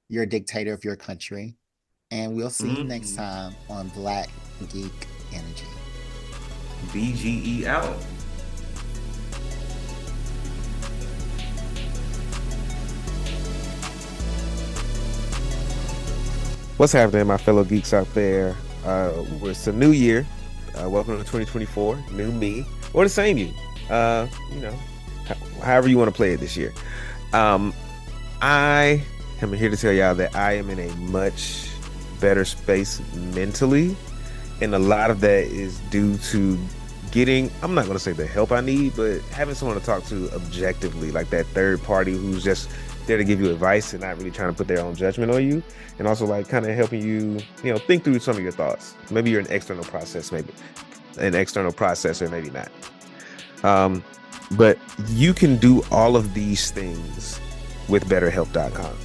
you're a dictator of your country. And we'll see you next time on Black Geek Energy. BGE out. What's happening, my fellow geeks out there? It's a new year. Welcome to 2024. New me, or the same you. However you want to play it this year. I am here to tell y'all that I am in a much better space mentally, and a lot of that is due to getting, I'm not going to say the help I need, but having someone to talk to objectively, like that third party who's just there to give you advice and not really trying to put their own judgment on you, and also like kind of helping you, think through some of your thoughts. Maybe you're an external processor, maybe not. But you can do all of these things with BetterHelp.com.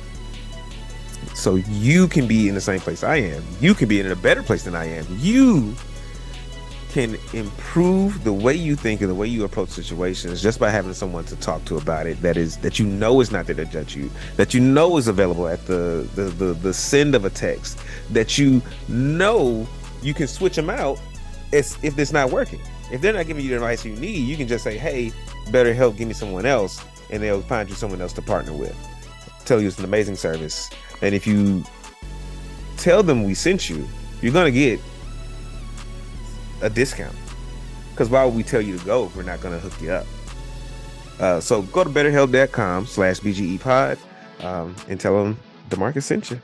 So you can be in the same place I am. You can be in a better place than I am. You can improve the way you think and the way you approach situations just by having someone to talk to about it that is not there to judge you, that is available at the send of a text, that you can switch them out if it's not working. If they're not giving you the advice you need, you can just say, hey, BetterHelp, give me someone else, and they'll find you someone else to partner with. Tell you it's an amazing service. And if you tell them we sent you, you're going to get a discount. Because why would we tell you to go if we're not going to hook you up? So go to betterhelp.com/BGEpod and tell them DeMarcus sent you.